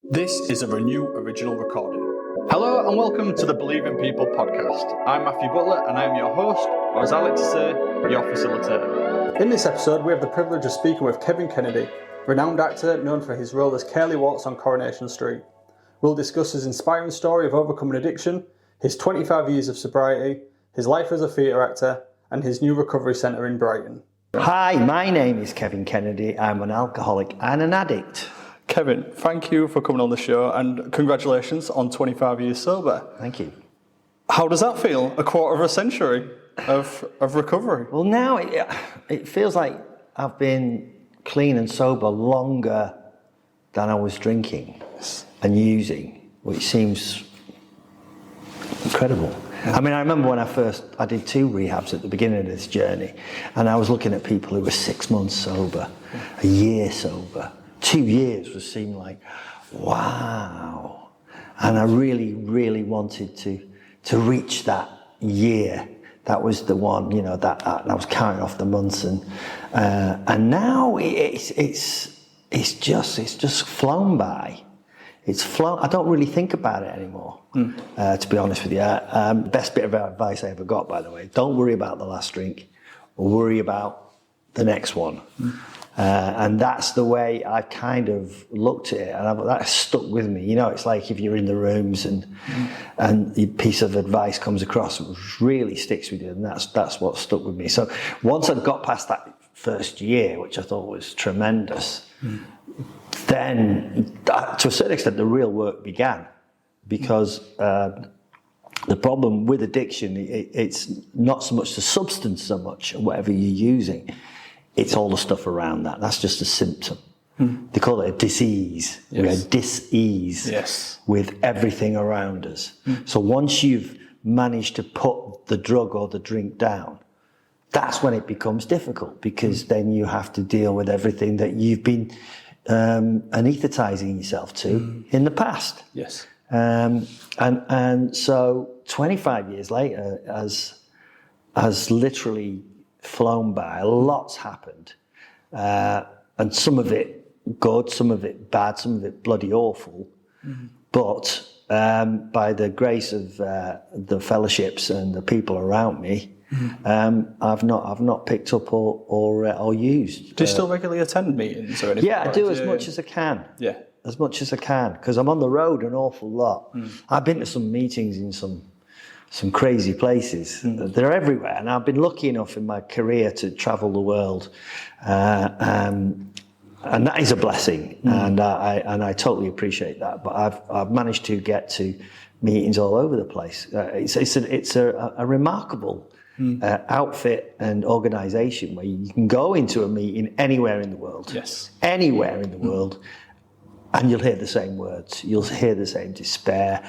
This is a Renew original recording. Hello and welcome to the Believe in People podcast. I'm Matthew Butler and I'm your host, or as I like to say, your facilitator. In this episode, we have the privilege of speaking with Kevin Kennedy, renowned actor known for his role as Curly Watts on Coronation Street. We'll discuss his inspiring story of overcoming addiction, his 25 years of sobriety, his life as a theatre actor, and his new recovery centre in Brighton. Hi, my name is Kevin Kennedy. I'm an alcoholic and an addict. Kevin, thank you for coming on the show and congratulations on 25 years sober. Thank you. How does that feel? A quarter of a century of recovery? Well, now it feels like I've been clean and sober longer than I was drinking and using, which seems incredible. I mean, I remember when I did 2 rehabs at the beginning of this journey, and I was looking at people who were 6 months sober, a year sober. 2 years was seemed like, wow. And I really, really wanted to reach that year. That was the one, you know, that I was counting off the months, and now it's just flown by. It's flown. I don't really think about it anymore, to be honest with you. Best bit of advice I ever got, by the way: don't worry about the last drink, or worry about the next one. And that's the way I kind of looked at it, and that stuck with me. You know, it's like if you're in the rooms and a piece of advice comes across, it really sticks with you, and that's what stuck with me. So once I got past that first year, which I thought was tremendous, then to a certain extent the real work began, because the problem with addiction, it's not so much the substance so much, whatever you're using. It's all the stuff around that. That's just a symptom. They call it a disease. Yes. We're dis-ease with everything around us. So once you've managed to put the drug or the drink down, that's when it becomes difficult, because then you have to deal with everything that you've been anesthetizing yourself to in the past. Yes. And so 25 years later, as literally flown by. Lots happened, and some of it good, some of it bad, some of it bloody awful. But by the grace of the fellowships and the people around me, I've not picked up or used. Do you still regularly attend meetings or anything? Yeah, I do as much as I can. Yeah, as much as I can, because I'm on the road an awful lot. I've been to some meetings in some crazy places. They're everywhere, and I've been lucky enough in my career to travel the world, and that is a blessing, and I totally appreciate that. But I've managed to get to meetings all over the place. It's a remarkable outfit and organisation where you can go into a meeting anywhere in the world, anywhere in the world. And you'll hear the same words. You'll hear the same despair,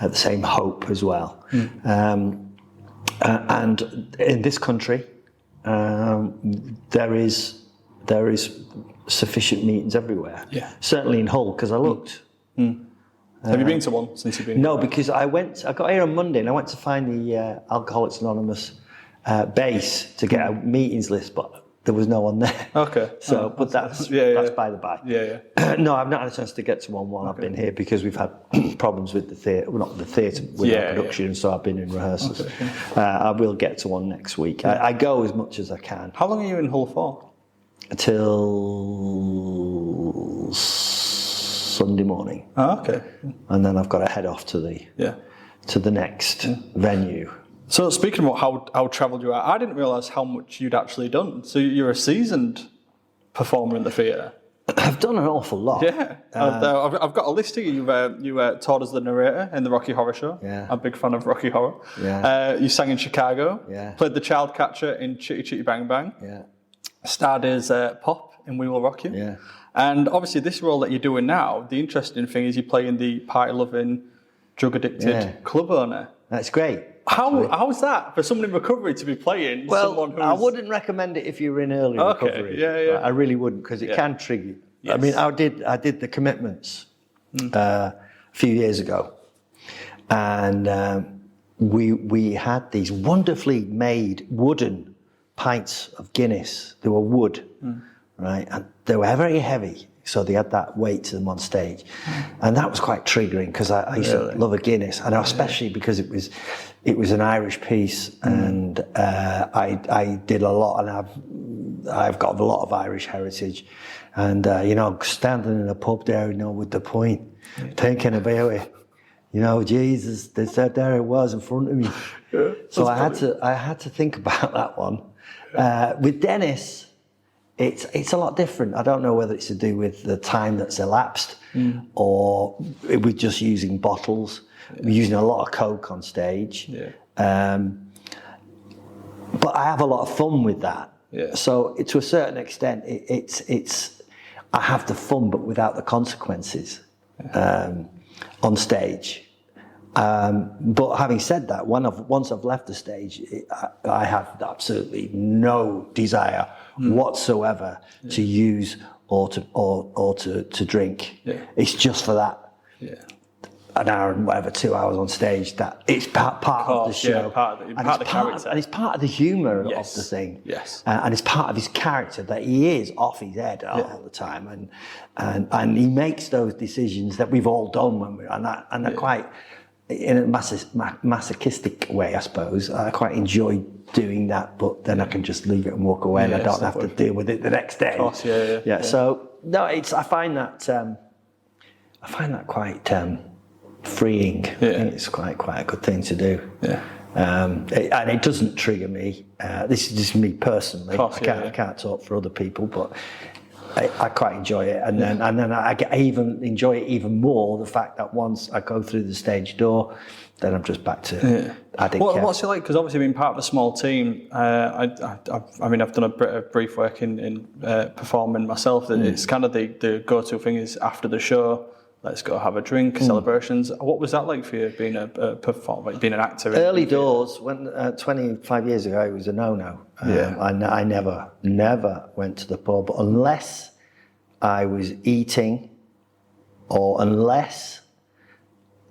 the same hope as well. And in this country, there is sufficient meetings everywhere. Yeah. Certainly in Hull, because I looked. Have you been to one since you've been? No, because I got here on Monday and I went to find the Alcoholics Anonymous base to get a meetings list, but there was no one there. Okay. So, but that's by the by. Yeah. No, I've not had a chance to get to one while I've been here, because we've had problems with the theatre. Well, not the theatre, with our production, so I've been in rehearsals. Okay. I will get to one next week. I go as much as I can. How long are you in Hull for? Till Sunday morning. Oh, okay. And then I've got to head off to the next venue. So speaking about how travelled you are, I didn't realise how much you'd actually done. So you're a seasoned performer in the theatre. I've done an awful lot. Yeah. I've got a list here. You toured as the narrator in the Rocky Horror Show. Yeah. I'm a big fan of Rocky Horror. Yeah. You sang in Chicago. Yeah. Played the child catcher in Chitty Chitty Bang Bang. Yeah. Starred as Pop in We Will Rock You. Yeah. And obviously this role that you're doing now, the interesting thing is you're playing the party-loving, drug-addicted club owner. That's great. How's that for someone in recovery to be playing someone who's... I wouldn't recommend it if you were in early recovery. Yeah. I really wouldn't, because it can trigger you. Yes. I mean, I did the Commitments a few years ago, and we had these wonderfully made wooden pints of Guinness. They were wood, right? And they were very heavy. So they had that weight to them on stage. And that was quite triggering because I used to love a Guinness, and especially because it was an Irish piece, and I did a lot, and I've got a lot of Irish heritage. And, standing in a pub there, with the point, thinking about it, Jesus, there it was in front of me. So I had to think about that one. With Dennis, it's a lot different. I don't know whether it's to do with the time that's elapsed or we're just using bottles. We're using a lot of Coke on stage. But I have a lot of fun with that. So to a certain extent, it's I have the fun, but without the consequences on stage. But having said that, once I've left the stage, I have absolutely no desire whatsoever to use or to drink. It's just for that an hour and whatever, 2 hours on stage. That it's part of the show, part of the character, and it's part of the humour of the thing. And it's part of his character that he is off his head all the time, and he makes those decisions that we've all done when we're and they're quite. In a masochistic way, I suppose. I quite enjoy doing that, but then I can just leave it and walk away, and I don't have to deal with it the next day. Of course, So no, I find that quite freeing. I think it's quite a good thing to do. And it doesn't trigger me. This is just me personally. Course, I can't talk for other people, but I quite enjoy it, and then I even enjoy it even more. The fact that once I go through the stage door, then I'm just back to. What's it like? Because obviously being part of a small team, I've done a bit of brief work in performing myself. It's kind of the go-to thing is after the show, let's go have a drink, celebrations. What was that like for you, being a performer, being an actor? Early doors, when 25 years ago, it was a no-no. I never went to the pub unless I was eating or unless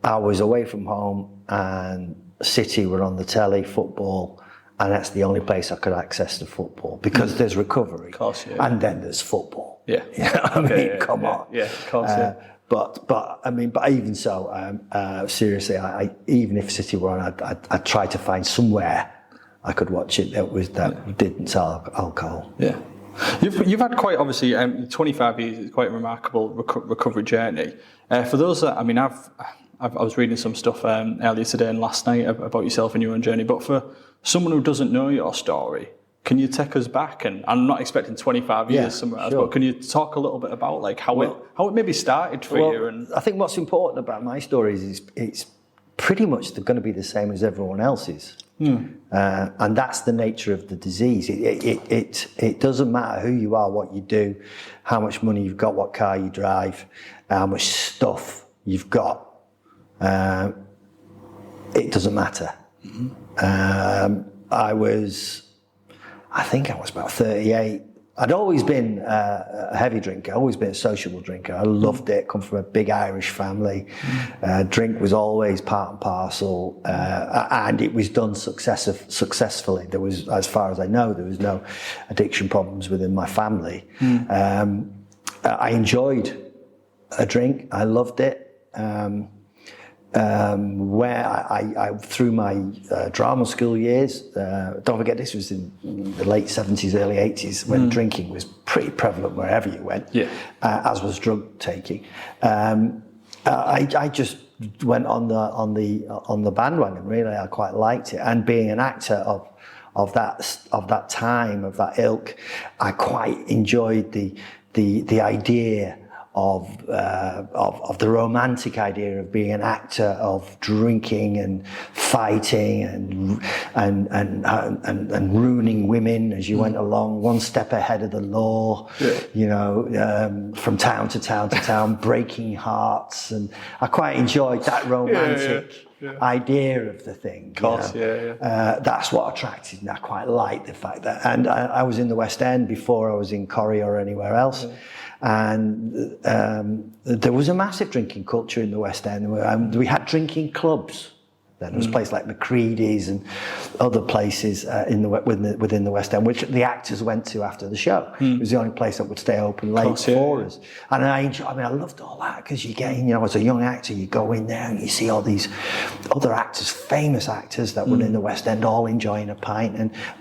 I was away from home and City were on the telly, football, and that's the only place I could access the football because there's recovery. Of course, and then there's football. Come on. Of course, But even so, seriously, I even if City were on, I'd try to find somewhere I could watch it that didn't sell alcohol. You've had quite obviously 25 years. It's quite a remarkable recovery journey. For those that I was reading some stuff earlier today and last night about yourself and your own journey. But for someone who doesn't know your story, can you take us back? And I'm not expecting 25 years somewhere else, but can you talk a little bit about like how it maybe started for you? And I think what's important about my story is it's pretty much going to be the same as everyone else's. And that's the nature of the disease. It doesn't matter who you are, what you do, how much money you've got, what car you drive, how much stuff you've got. It doesn't matter. I think I was about 38. I'd always been a heavy drinker, always been a sociable drinker. I loved it, come from a big Irish family. Drink was always part and parcel, and it was done successfully. There was, as far as I know, there was no addiction problems within my family. I enjoyed a drink, I loved it. Where I through my drama school years, don't forget this was in the late 70s, early 80s when drinking was pretty prevalent wherever you went, as was drug taking. I just went on the bandwagon. Really, I quite liked it, and being an actor of that time, of that ilk, I quite enjoyed the idea of the romantic idea of being an actor, of drinking and fighting and ruining women as you went along, one step ahead of the law, from town to town, breaking hearts, and I quite enjoyed that romantic idea of the thing. Of course, that's what attracted me. I quite liked the fact that, and I was in the West End before I was in Corrie or anywhere else. And there was a massive drinking culture in the West End. We had drinking clubs then. There was places like McCready's and other places within the West End, which the actors went to after the show. It was the only place that would stay open late for us. And I loved all that, because you get, as a young actor, you go in there and you see all these other actors, famous actors that were in the West End, all enjoying a pint,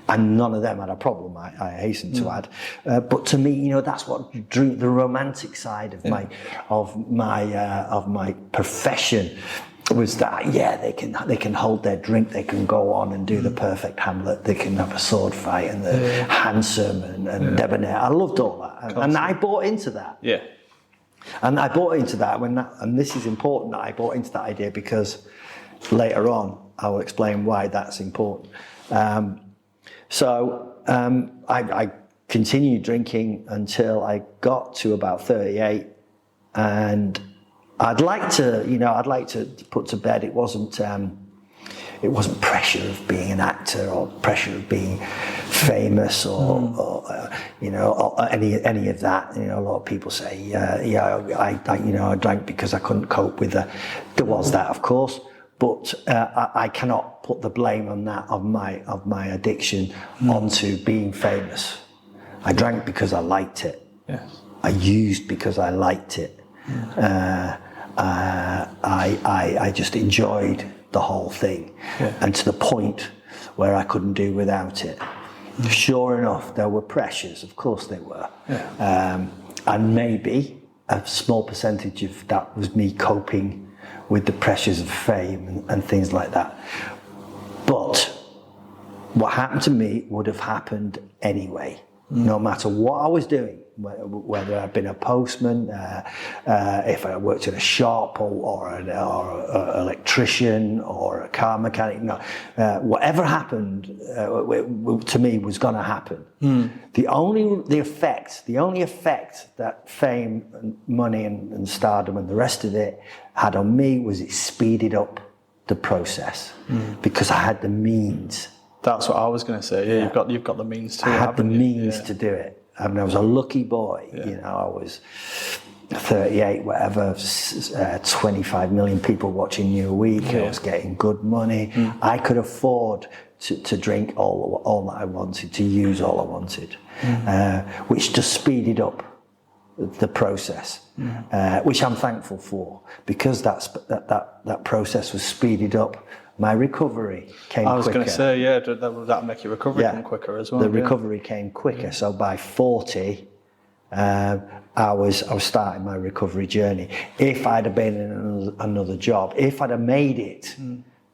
and none of them had a problem, I hasten to add. But to me, that's what drew the romantic side of my profession, was that they can hold their drink, they can go on and do the perfect Hamlet, they can have a sword fight and the handsome and debonair. I loved all that, and I bought into that. Yeah. And I bought into that and this is important, that I bought into that idea, because later on I will explain why that's important. I continued drinking until I got to about 38, and I'd like to put to bed, it wasn't pressure of being an actor or pressure of being famous or any of that. A lot of people say, I drank because I couldn't cope with there was that, of course, but I cannot put the blame on that of my addiction onto being famous. I drank because I liked it. Yes. I used because I liked it. I just enjoyed the whole thing, and to the point where I couldn't do without it. Sure enough, there were pressures, of course there were, and maybe a small percentage of that was me coping with the pressures of fame and things like that. But what happened to me would have happened anyway, no matter what I was doing. Whether I'd been a postman, if I worked in a shop, or an electrician, or a car mechanic, whatever happened to me was going to happen. The only effect that fame and money and stardom and the rest of it had on me was it speeded up the process, because I had the means. That's what I was going to say. Yeah, you've got the means to. I had the means to do it. I was a lucky boy, I was 38, whatever, 25 million people watching you a week, I was getting good money. I could afford to drink all that I wanted, to use all I wanted, which just speeded up the process, which I'm thankful for, because that process was speeded up. My recovery came quicker. I was going to say, that'll make your recovery come quicker as well. The recovery came quicker. So by 40, I was starting my recovery journey. If I'd have been in another job, if I'd have made it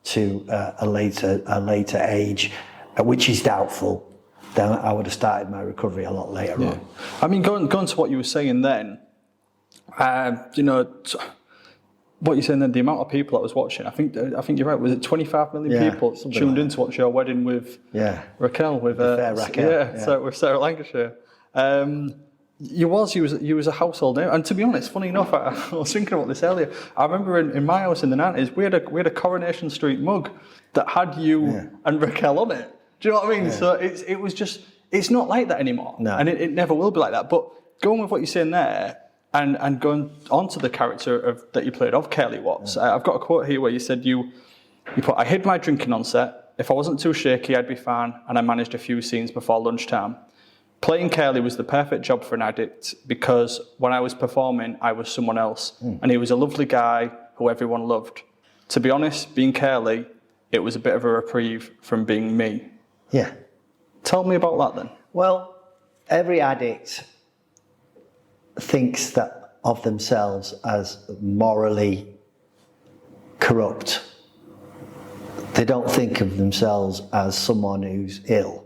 to a later age, which is doubtful, then I would have started my recovery a lot later on. I mean, going to what you were saying then, what you're saying then, the amount of people that was watching, I think you're right. Was it 25 million people tuned in to watch your wedding with Raquel, with Raquel, so with Sarah Lancashire. You was a household name, and to be honest, funny enough, I was thinking about this earlier. I remember in my house in the 90s, we had a Coronation Street mug that had you and Raquel on it. Do you know what I mean? Yeah. So it was just, it's not like that anymore, and it never will be like that. But going with what you're saying there. And going on to the character that you played of Kelly Watts, I've got a quote here where you said you put, "I hid my drinking on set. If I wasn't too shaky, I'd be fine, and I managed a few scenes before lunchtime. Playing Kelly was the perfect job for an addict, because when I was performing, I was someone else, and he was a lovely guy who everyone loved. To be honest, being Kelly, it was a bit of a reprieve from being me." Yeah. Tell me about that then. Well, every addict thinks that of themselves as morally corrupt. They don't think of themselves as someone who's ill.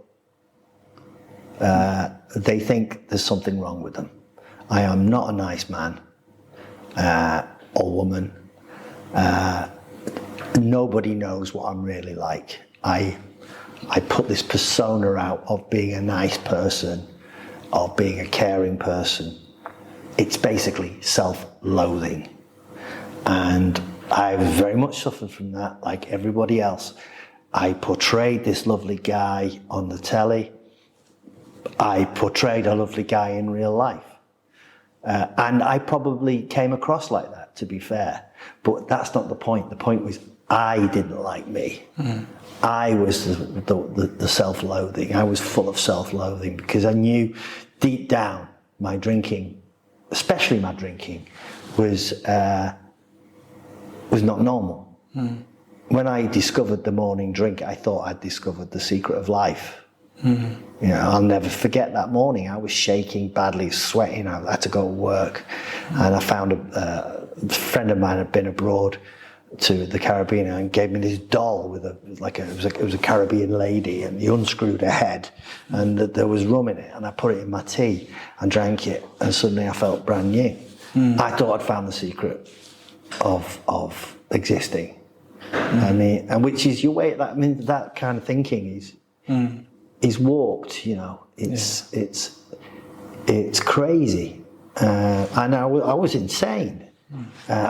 They think there's something wrong with them. I am not a nice man or woman. Nobody knows what I'm really like. I put this persona out of being a nice person, of being a caring person. It's basically self-loathing. And I very much suffered from that, like everybody else. I portrayed this lovely guy on the telly. I portrayed a lovely guy in real life. And I probably came across like that, to be fair. But that's not the point. The point was I didn't like me. I was the self-loathing. I was full of self-loathing because I knew deep down my drinking, especially my drinking, was not normal. When I discovered the morning drink, I thought I'd discovered the secret of life. You know, I'll never forget that morning. I was shaking badly, sweating. I had to go to work, and I found a friend of mine had been abroad to the Caribbean and gave me this doll with it was a Caribbean lady, and he unscrewed her head, and there was rum in it, and I put it in my tea and drank it, and suddenly I felt brand new. I thought I'd found the secret of existing. I mean, and which is your way. That kind of thinking is warped. You know, it's crazy, and I was insane,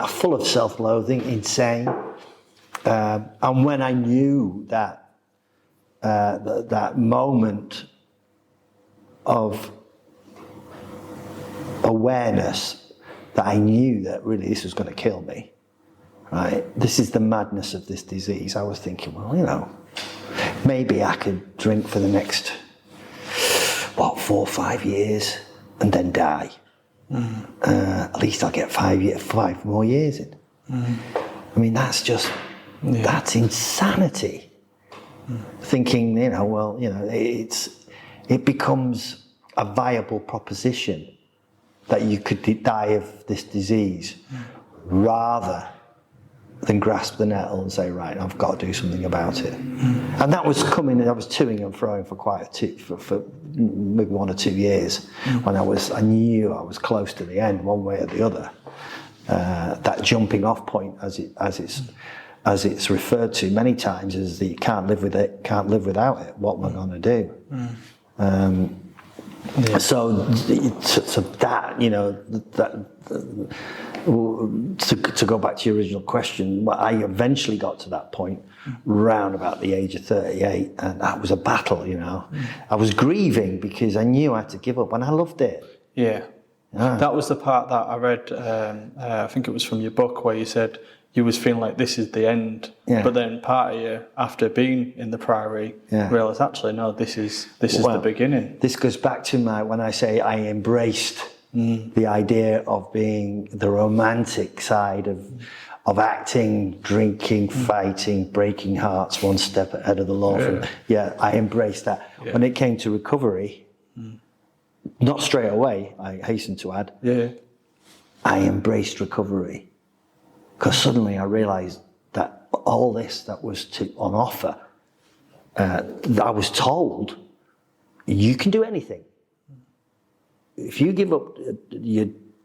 full of self-loathing, insane. And when I knew that that moment of awareness, that I knew that really this was going to kill me. Right, this is the madness of this disease. I was thinking, well, you know, maybe I could drink for the next 4 or 5 years and then die. At least I'll get 5 more years in. I mean, that's just that's insanity. Thinking, you know, well, you know, it becomes a viable proposition that you could die of this disease rather than grasp the nettle and say, right, I've got to do something about it. And that was coming, I was toing and froing for for maybe 1 or 2 years when I knew I was close to the end, one way or the other. That jumping off point, as it's referred to many times, is that you can't live with it, can't live without it. What am I going to do? So that, you know, to go back to your original question, I eventually got to that point round about the age of 38, and that was a battle, you know. I was grieving because I knew I had to give up, and I loved it. Yeah. That was the part that I read, I think it was from your book, where you said you was feeling like this is the end, but then part of you, after being in the Priory, realised actually no, this is the beginning. This goes back to when I say I embraced the idea of being the romantic side of acting, drinking, fighting, breaking hearts, one step ahead of the law. I embraced that. When it came to recovery, not straight away, I hasten to add, I embraced recovery. Because suddenly I realised that all this that was on offer, that I was told, you can do anything. If you give up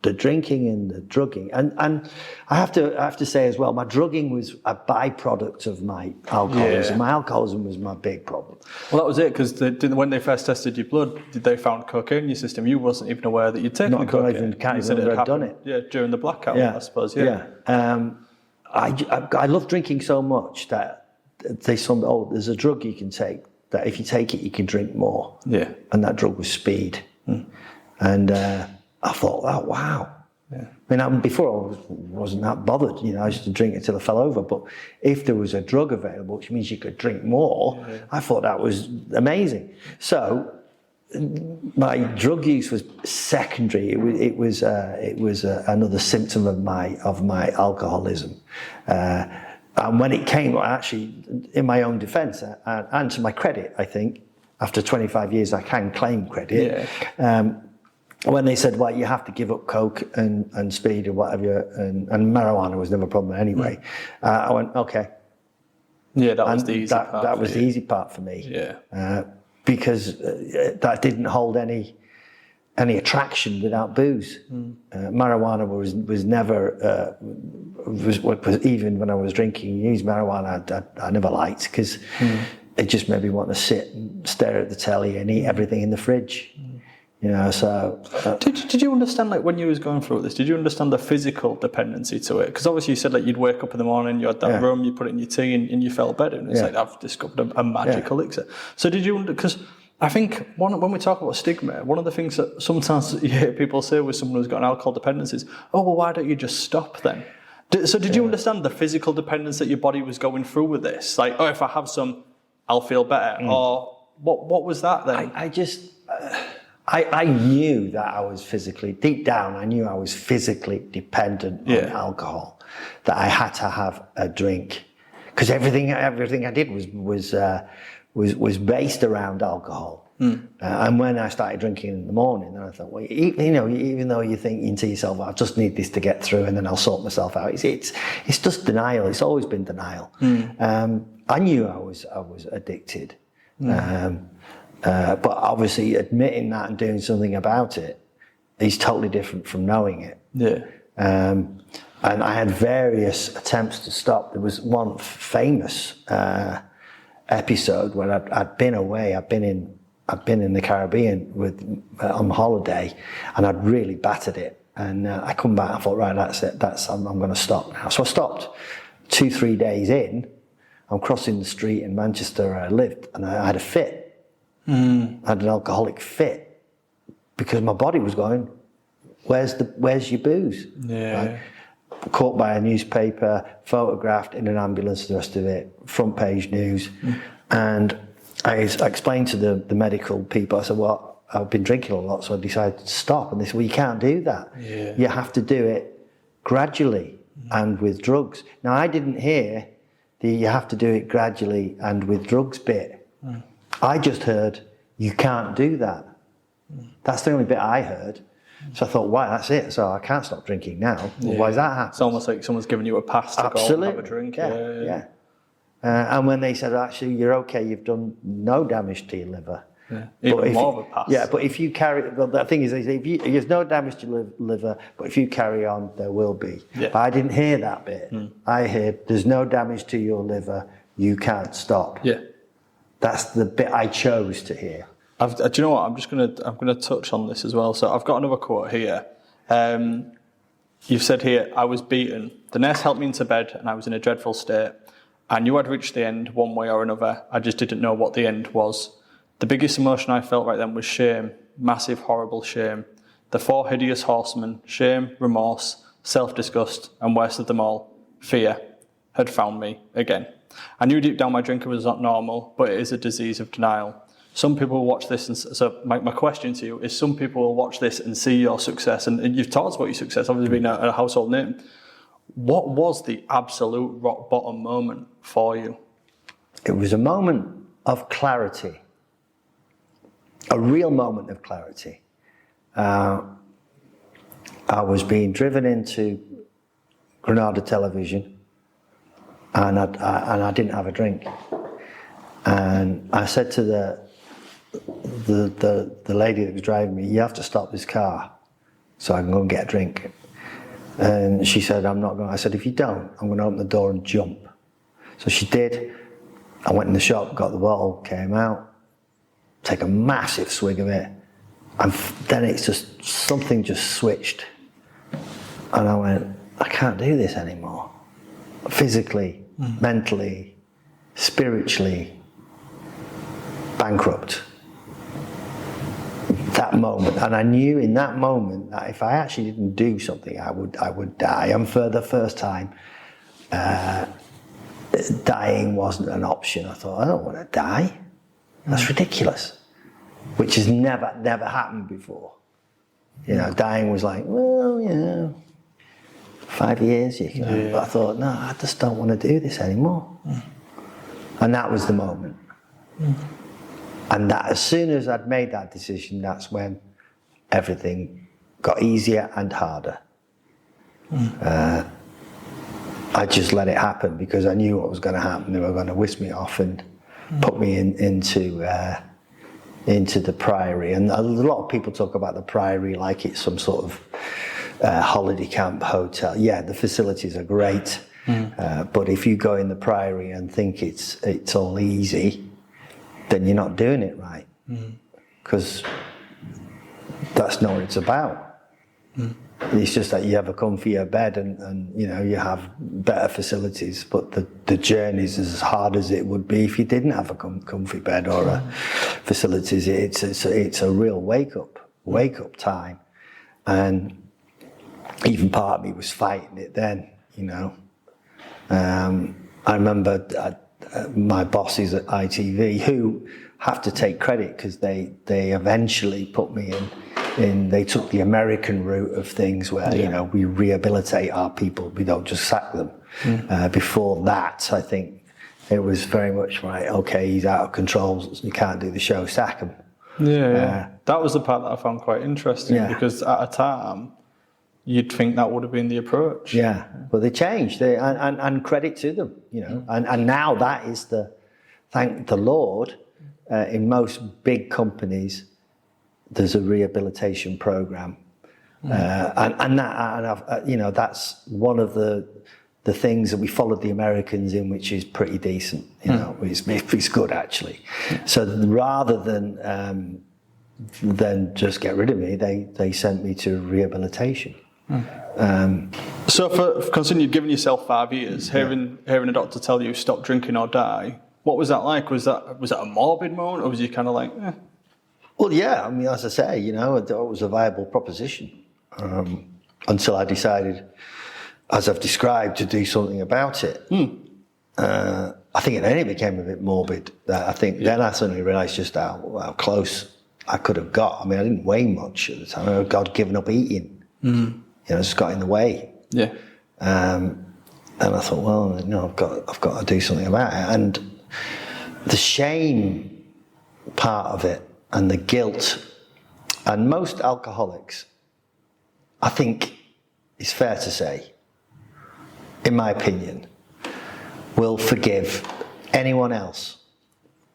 the drinking and the drugging, and I have to say as well, my drugging was a byproduct of my alcoholism. My alcoholism was my big problem. Well, that was it, because when they first tested your blood, they found cocaine in your system. You wasn't even aware that you'd taken the cocaine. Can't even remember I'd done it. Yeah, during the blackout, I suppose. I love drinking so much that they said, there's a drug you can take that if you take it, you can drink more. Yeah. And that drug was speed. And I thought, oh, wow. Yeah. I mean, before I wasn't that bothered, you know, I used to drink until I fell over. But if there was a drug available, which means you could drink more, I thought that was amazing. So my drug use was secondary. It was another symptom of my alcoholism. And when it came, actually, in my own defence, and to my credit, I think, after 25 years, I can claim credit. When they said, well, you have to give up coke and speed or whatever, and marijuana was never a problem anyway, I went, okay. Yeah, that was the easy part. That was the easy part for me. Because that didn't hold any attraction without booze. Marijuana was never, even when I was drinking, used marijuana, I never liked, because it just made me want to sit and stare at the telly and eat everything in the fridge. You know, so... Did you understand, like, when you was going through this, did you understand the physical dependency to it? Because obviously you said, like, you'd wake up in the morning, you had that rum, you put it in your tea and you felt better. And it's like, I've discovered a magic elixir. So did you... Because I think when we talk about stigma, one of the things that sometimes you hear people say with someone who's got an alcohol dependence is, oh, well, why don't you just stop then? So did you understand the physical dependence that your body was going through with this? Like, oh, if I have some, I'll feel better. Or what was that then? I knew that I was physically, deep down, I knew I was physically dependent on alcohol, that I had to have a drink. Because everything I did was based around alcohol. And when I started drinking in the morning, then I thought, well, even though you're thinking to yourself, I just need this to get through and then I'll sort myself out. It's just denial. It's always been denial. I knew I was addicted. But obviously admitting that and doing something about it is totally different from knowing it. Yeah. And I had various attempts to stop. There was one famous episode where I'd been away. I'd been in the Caribbean on holiday, and I'd really battered it. And I come back. I thought, right, that's it. I'm going to stop now. So I stopped. 2-3 days in, I'm crossing the street in Manchester where I lived, and I had a fit. I had an alcoholic fit because my body was going, where's your booze? Yeah. Right? Caught by a newspaper, photographed in an ambulance, the rest of it, front page news. And I explained to the medical people, I said, well, I've been drinking a lot, so I decided to stop. And they said, well, you can't do that. Yeah. You have to do it gradually and with drugs. Now, I didn't hear the you have to do it gradually and with drugs bit. I just heard, you can't do that. That's the only bit I heard. So I thought, wow, that's it. So I can't stop drinking now. Yeah. Why does that happen? It's almost like someone's giving you a pass to go and have a drink. Yeah. And when they said, actually, you're okay, you've done no damage to your liver. Yeah. Even more of a pass. Yeah, but if you carry, well, the thing is, there's no damage to your liver, but if you carry on, there will be. Yeah. But I didn't hear that bit. I heard, there's no damage to your liver, you can't stop. Yeah. That's the bit I chose to hear. Do you know what? I'm gonna touch on this as well. So I've got another quote here. You've said here, I was beaten. The nurse helped me into bed, and I was in a dreadful state. I knew I'd reached the end one way or another. I just didn't know what the end was. The biggest emotion I felt right then was shame, massive, horrible shame. The 4 hideous horsemen, shame, remorse, self-disgust, and worst of them all, fear, had found me again. I knew deep down my drinking was not normal, but it is a disease of denial. Some people will watch this, and so my question to you is, some people will watch this and see your success, and you've talked about your success, obviously being a household name. What was the absolute rock bottom moment for you? It was a moment of clarity, a real moment of clarity. I was being driven into Granada Television, and I didn't have a drink. And I said to the lady that was driving me, you have to stop this car so I can go and get a drink. And she said, I'm not going. I said, if you don't, I'm going to open the door and jump. So she did. I went in the shop, got the bottle, came out, take a massive swig of it, and then it's just, something just switched. And I went, I can't do this anymore. Physically, mentally, spiritually, bankrupt. That moment, and I knew in that moment that if I actually didn't do something, I would die. And for the first time, dying wasn't an option. I thought, I don't want to die. That's ridiculous. Which has never happened before. You know, dying was like, well, 5 years, you can. Yeah. But I thought, no, I just don't want to do this anymore. And that was the moment. And that as soon as I'd made that decision, that's when everything got easier and harder. I just let it happen because I knew what was going to happen. They were going to whisk me off and put me into the Priory. And a lot of people talk about the Priory like it's some sort of holiday camp hotel. Yeah, the facilities are great. But if you go in the Priory and think it's all easy, then you're not doing it right, because that's not what it's about. It's just that you have a comfier bed and you know, you have better facilities, but the journey's as hard as it would be if you didn't have a comfy bed or a facilities. It's a real wake up time, and even part of me was fighting it then. you know. I remember my bosses at ITV who have to take credit because they eventually put me in. They took the American route of things where you know we rehabilitate our people. We don't just sack them. Before that, I think it was very much right. Okay, he's out of control. You can't do the show. Sack him. Yeah. That was the part that I found quite interesting because at a time you'd think that would have been the approach. Yeah, but they changed. And credit to them, you know. And now that is thank the Lord. In most big companies, there's a rehabilitation program, you know, that's one of the things that we followed the Americans in, which is pretty decent. You know, it's good actually. So rather than just get rid of me, they sent me to rehabilitation. So for continued giving yourself 5 years, hearing a doctor tell you stop drinking or die, what was that like? Was that a morbid moment, or was you kind of like, eh? Well, yeah. I mean, as I say, you know, it was a viable proposition until I decided, as I've described, to do something about it. I think it only became a bit morbid. I think then I suddenly realised just how close I could have got. I mean, I didn't weigh much at the time. I'd given up eating. You know, it just got in the way. Yeah. And I thought, well, you know, I've got to do something about it. And the shame part of it and the guilt, and most alcoholics, I think it's fair to say, in my opinion, will forgive anyone else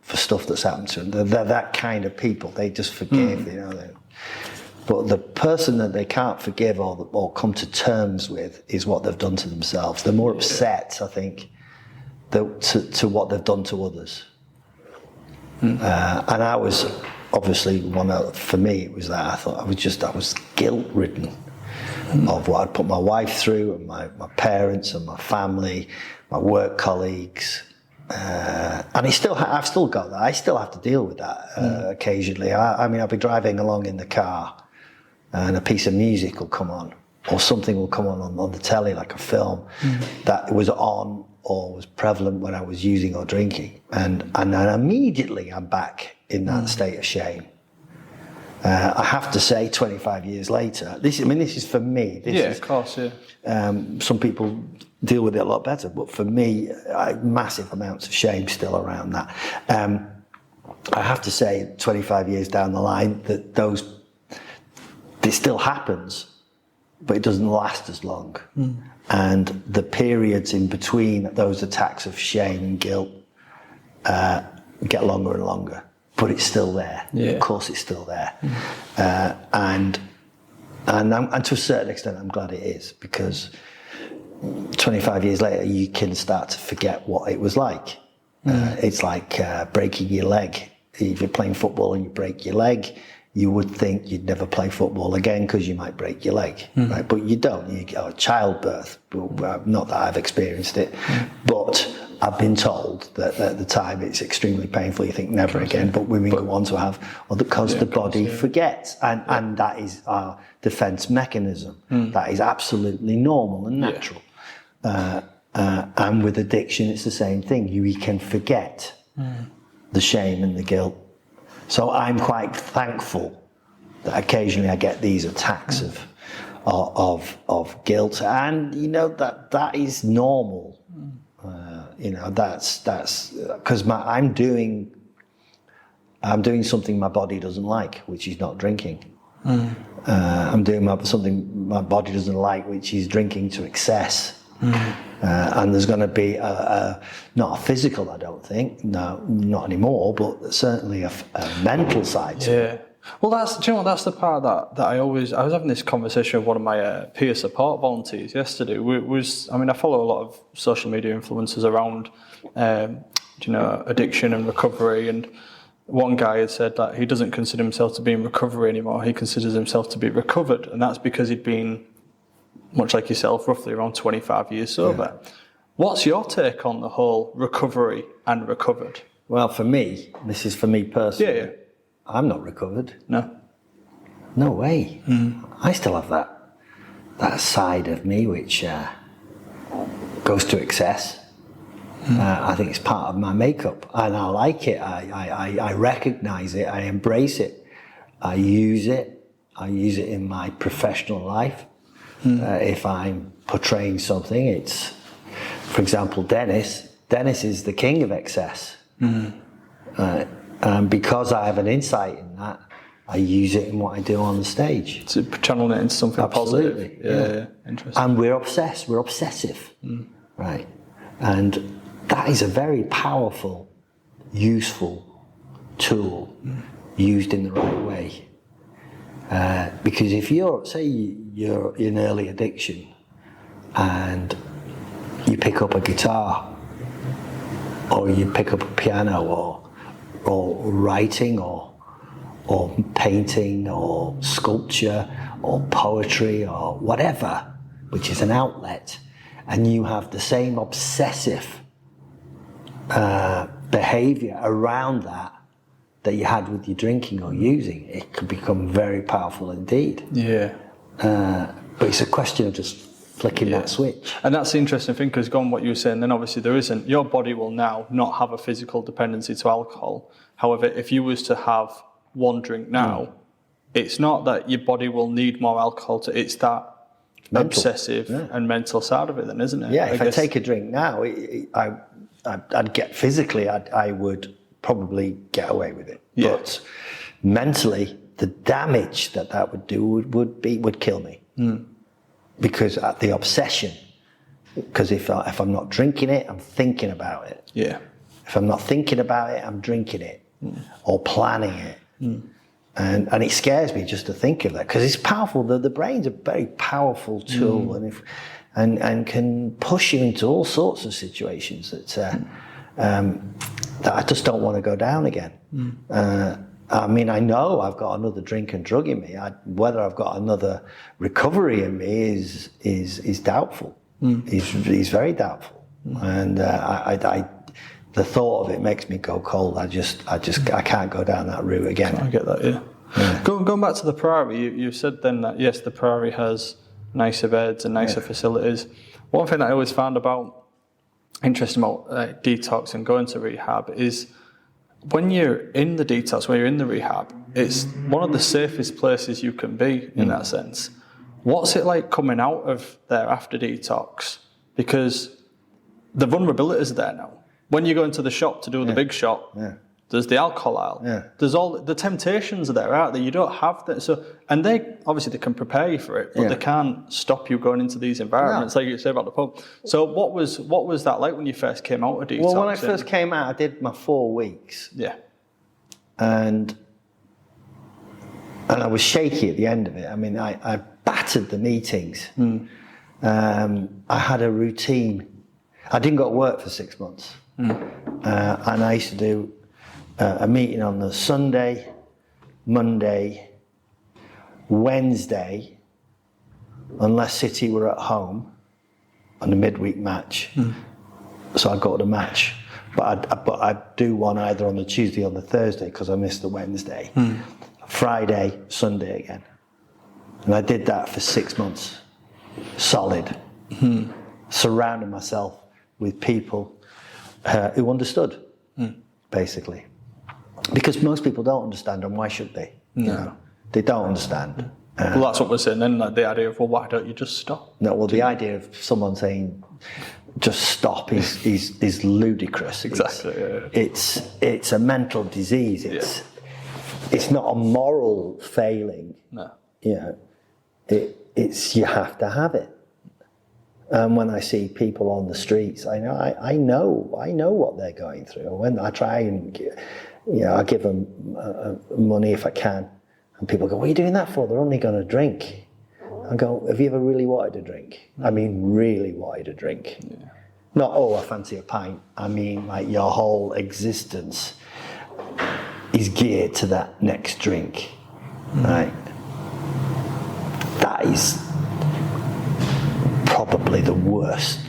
for stuff that's happened to them. They're that kind of people. They just forgive, you know. But the person that they can't forgive or come to terms with is what they've done to themselves. They're more upset, I think, to what they've done to others. And I was obviously for me, it was that I thought I was guilt-ridden of what I'd put my wife through, and my parents and my family, my work colleagues. And I've still got that. I still have to deal with that occasionally. I mean, I'll be driving along in the car and a piece of music will come on, or something will come on the telly, like a film that was on or was prevalent when I was using or drinking. And then immediately I'm back in that state of shame. I have to say, 25 years later, this is for me. Of course, yeah. Some people deal with it a lot better, but for me, massive amounts of shame still around that. I have to say, 25 years down the line, that this still happens, but it doesn't last as long. And the periods in between those attacks of shame and guilt get longer and longer. But it's still there. Of course, it's still there, and to a certain extent, I'm glad it is, because 25 years later, you can start to forget what it was like. It's like breaking your leg. If you're playing football and you break your leg, you would think you'd never play football again because you might break your leg, right? But you don't. You get childbirth. Not that I've experienced it, but I've been told that at the time it's extremely painful. You think never again, but women go on to have, because the body forgets, and that is our defense mechanism. That is absolutely normal and natural. And with addiction, it's the same thing. We can forget the shame and the guilt. So I'm quite thankful that occasionally I get these attacks of guilt, and you know that is normal. You know, that's because I'm doing something my body doesn't like, which is not drinking. I'm doing something my body doesn't like, which is drinking to excess. And there's going to be not a physical, I don't think, no, not anymore, but certainly a mental side to it. Well, that's the part that I was having this conversation with one of my peer support volunteers yesterday. I follow a lot of social media influencers around, addiction and recovery, and one guy had said that he doesn't consider himself to be in recovery anymore. He considers himself to be recovered, and that's because he'd been, much like yourself, roughly around 25 years sober. What's your take on the whole recovery and recovered? Well, for me, this is for me personally. I'm not recovered. No way. I still have that side of me which goes to excess. I think it's part of my makeup, and I like it. I recognize it. I embrace it. I use it. I use it in my professional life. If I'm portraying something, it's, for example, Dennis. Dennis is the king of excess. And because I have an insight in that, I use it in what I do on the stage. To channel it into something Absolutely, positive. Yeah. Interesting. And we're obsessed. We're obsessive, right? And that is a very powerful, useful tool used in the right way. Because if you're in early addiction and you pick up a guitar or you pick up a piano or writing or painting or sculpture or poetry or whatever, which is an outlet, and you have the same obsessive behavior around that you had with your drinking or using, it could become very powerful indeed. Yeah. But it's a question of just flicking that switch. And that's the interesting thing, because going what you were saying, then obviously there isn't, your body will now not have a physical dependency to alcohol. However, if you was to have one drink now, it's not that your body will need more alcohol it's that mental, obsessive and mental side of it then, isn't it? Yeah, if I take a drink now, I'd get physically, I would probably get away with it. Yeah. But mentally, the damage that would do would kill me. Because the obsession, because if I'm not drinking it, I'm thinking about it. Yeah. If I'm not thinking about it, I'm drinking it or planning it. And it scares me just to think of that, because it's powerful. The brain's a very powerful tool, and can push you into all sorts of situations that I just don't want to go down again. I mean, I know I've got another drink and drug in me. Whether I've got another recovery in me is doubtful. Is very doubtful, and the thought of it makes me go cold. I can't go down that route again. I get that. Yeah. Going back to the Priory, you said then that yes, the Priory has nicer beds and nicer facilities. One thing that I always found interesting about detox and going to rehab is, when you're in the detox, when you're in the rehab, it's one of the safest places you can be in that sense. What's it like coming out of there after detox? Because the vulnerability is there now. When you go into the shop to do the big shop, there's the alcohol aisle. There's all the temptations are there, aren't there? You don't have that. So, and they obviously they can prepare you for it, but they can't stop you going into these environments, like you say about the pub. So what was that like when you first came out of detox? Well, when I first came out, I did my 4 weeks. Yeah. And I was shaky at the end of it. I mean, I battered the meetings. I had a routine. I didn't go to work for 6 months. And I used to do a meeting on the Sunday, Monday, Wednesday, unless City were at home on a midweek match. So I'd go to the match. But I'd do one either on the Tuesday or the Thursday, because I missed the Wednesday. Friday, Sunday again. And I did that for 6 months, solid. Surrounding myself with people who understood, basically. Because most people don't understand, and why should they? No. You know, they don't understand. Well, that's what we're saying then, like the idea of, well, why don't you just stop? No, well, the idea of someone saying, just stop is ludicrous. Exactly, It's a mental disease. It's not a moral failing. No. You know, it's you have to have it. And when I see people on the streets, I know what they're going through. When I try and, I give them money if I can, and people go, "What are you doing that for? They're only going to drink." I go, "Have you ever really wanted a drink? I mean, really wanted a drink. Not, oh, I fancy a pint. I mean, like your whole existence is geared to that next drink, right? That is probably the worst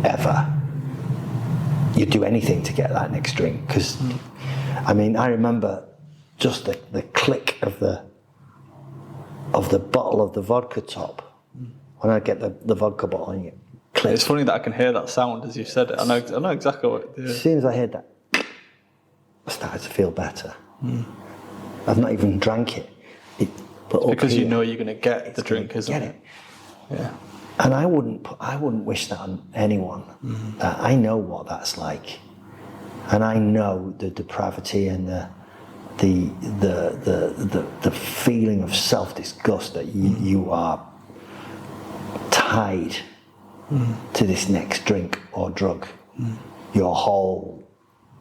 ever. You'd do anything to get that next drink, because, I mean, I remember just the click of the bottle of the vodka top. When I get the vodka bottle and you click. It's funny that I can hear that sound as you said it. I know exactly what. Yeah. As soon as I heard that, I started to feel better. I've not even drank it. But Because you know you're going to get the drink, isn't it? Yeah. And I wouldn't wish that on anyone. I know what that's like, and I know the depravity and the feeling of self-disgust that you are tied to this next drink or drug. Your whole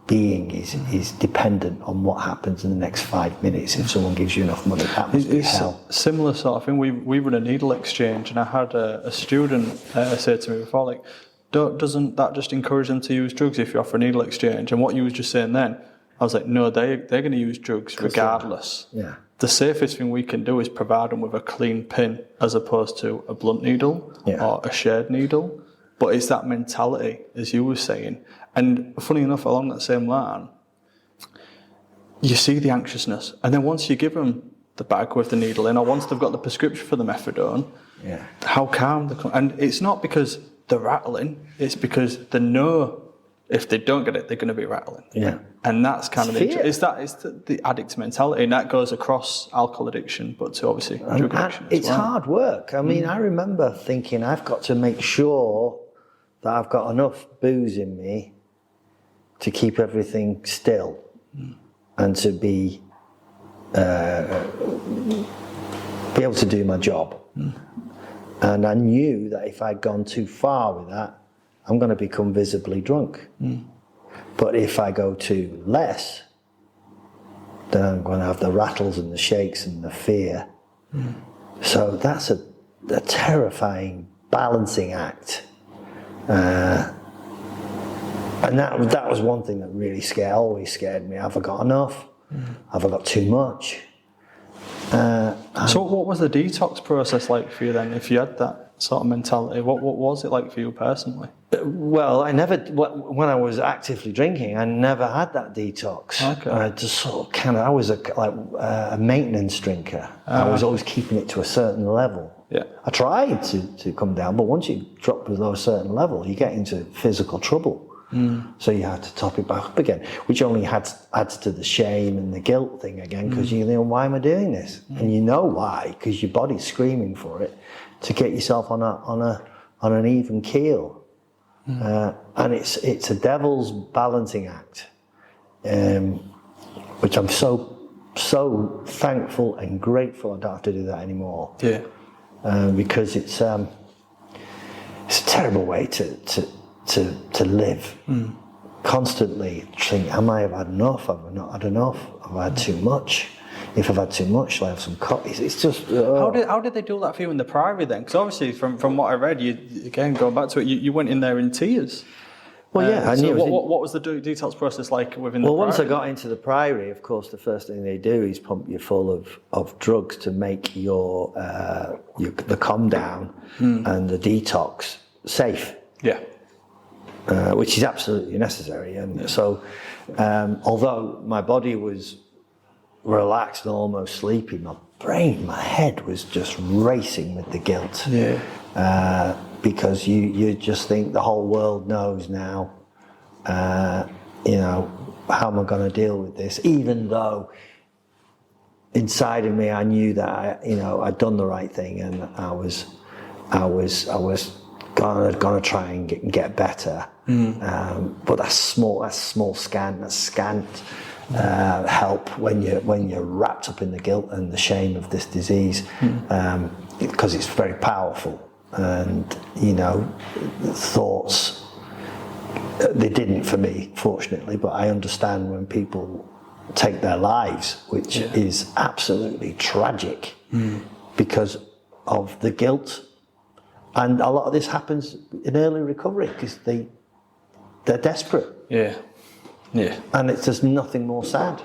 being is dependent on what happens in the next 5 minutes. If someone gives you enough money, that must be hell. Similar sort of thing. We run a needle exchange, and I had a student say to me before, like, doesn't that just encourage them to use drugs if you offer a needle exchange? And what you was just saying then, I was like, no, they're going to use drugs regardless. Yeah. The safest thing we can do is provide them with a clean pin as opposed to a blunt needle or a shared needle. But it's that mentality, as you were saying. And funny enough, along that same line, you see the anxiousness. And then once you give them the bag with the needle in, or once they've got the prescription for the methadone, how calm they come. And it's not because they're rattling, it's because they know if they don't get it, they're going to be rattling. Yeah. And that's kind of fear. it's the addict's mentality, and that goes across alcohol addiction, but to obviously drug addiction as it's well. hard work. I mean, I remember thinking I've got to make sure that I've got enough booze in me to keep everything still and to be able to do my job. And I knew that if I'd gone too far with that, I'm going to become visibly drunk. But if I go too less, then I'm going to have the rattles and the shakes and the fear. So that's a terrifying balancing act. And that was one thing that really always scared me. Have I got enough? Have I got too much? So what was the detox process like for you then, if you had that sort of mentality? What was it like for you personally? Well, when I was actively drinking, I never had that detox. Okay. I just sort of I was a maintenance drinker. I was always keeping it to a certain level. Yeah. I tried to come down, but once you drop below a certain level, you get into physical trouble. So you had to top it back up again, which only adds to the shame and the guilt thing again, because you think, why am I doing this? And you know why, because your body's screaming for it to get yourself on an even keel. And it's a devil's balancing act, which I'm so thankful and grateful I don't have to do that anymore. Yeah. Because it's a terrible way to live. Constantly think, have I had enough? Have I not had enough? Have I had too much? If I've had too much, shall I have some coffee? It's just... How did they do that for you in the Priory then? Because obviously from what I read, you again, going back to it, you went in there in tears. Well, yeah. I knew what was the detox process like within the Priory? Well, once I got into the Priory, of course, the first thing they do is pump you full of drugs to make your the calm down and the detox safe. Yeah. Which is absolutely necessary. And so, although my body was relaxed and almost sleepy, my brain, my head was just racing with the guilt. Yeah. Because you just think the whole world knows now, how am I going to deal with this? Even though inside of me I knew that I'd done the right thing and I was gonna try and get better. But that's scant help when you're wrapped up in the guilt and the shame of this disease, because it's very powerful. And thoughts, they didn't for me, fortunately, but I understand when people take their lives, which is absolutely tragic because of the guilt. And a lot of this happens in early recovery because they're desperate. Yeah. Yeah. And it's just nothing more sad.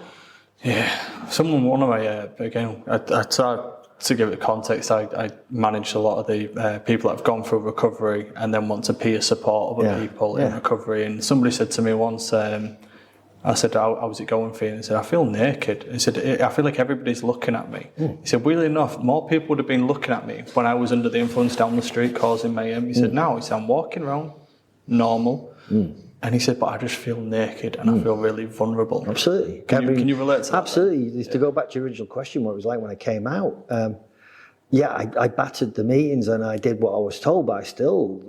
Yeah. One of my, again, I try to give it context, I managed a lot of the people that have gone through recovery and then want to peer support other people in recovery. And somebody said to me once, I I said, how's it going for you? And he said, I feel naked. He said, I feel like everybody's looking at me. He said, weirdly enough, more people would have been looking at me when I was under the influence down the street causing mayhem. He said, now, he said, I'm walking around normal. And he said, but I just feel naked and I feel really vulnerable. Absolutely. Can you relate to that? Absolutely. To go back to your original question, what it was like when I came out. I battered the meetings and I did what I was told, but I still,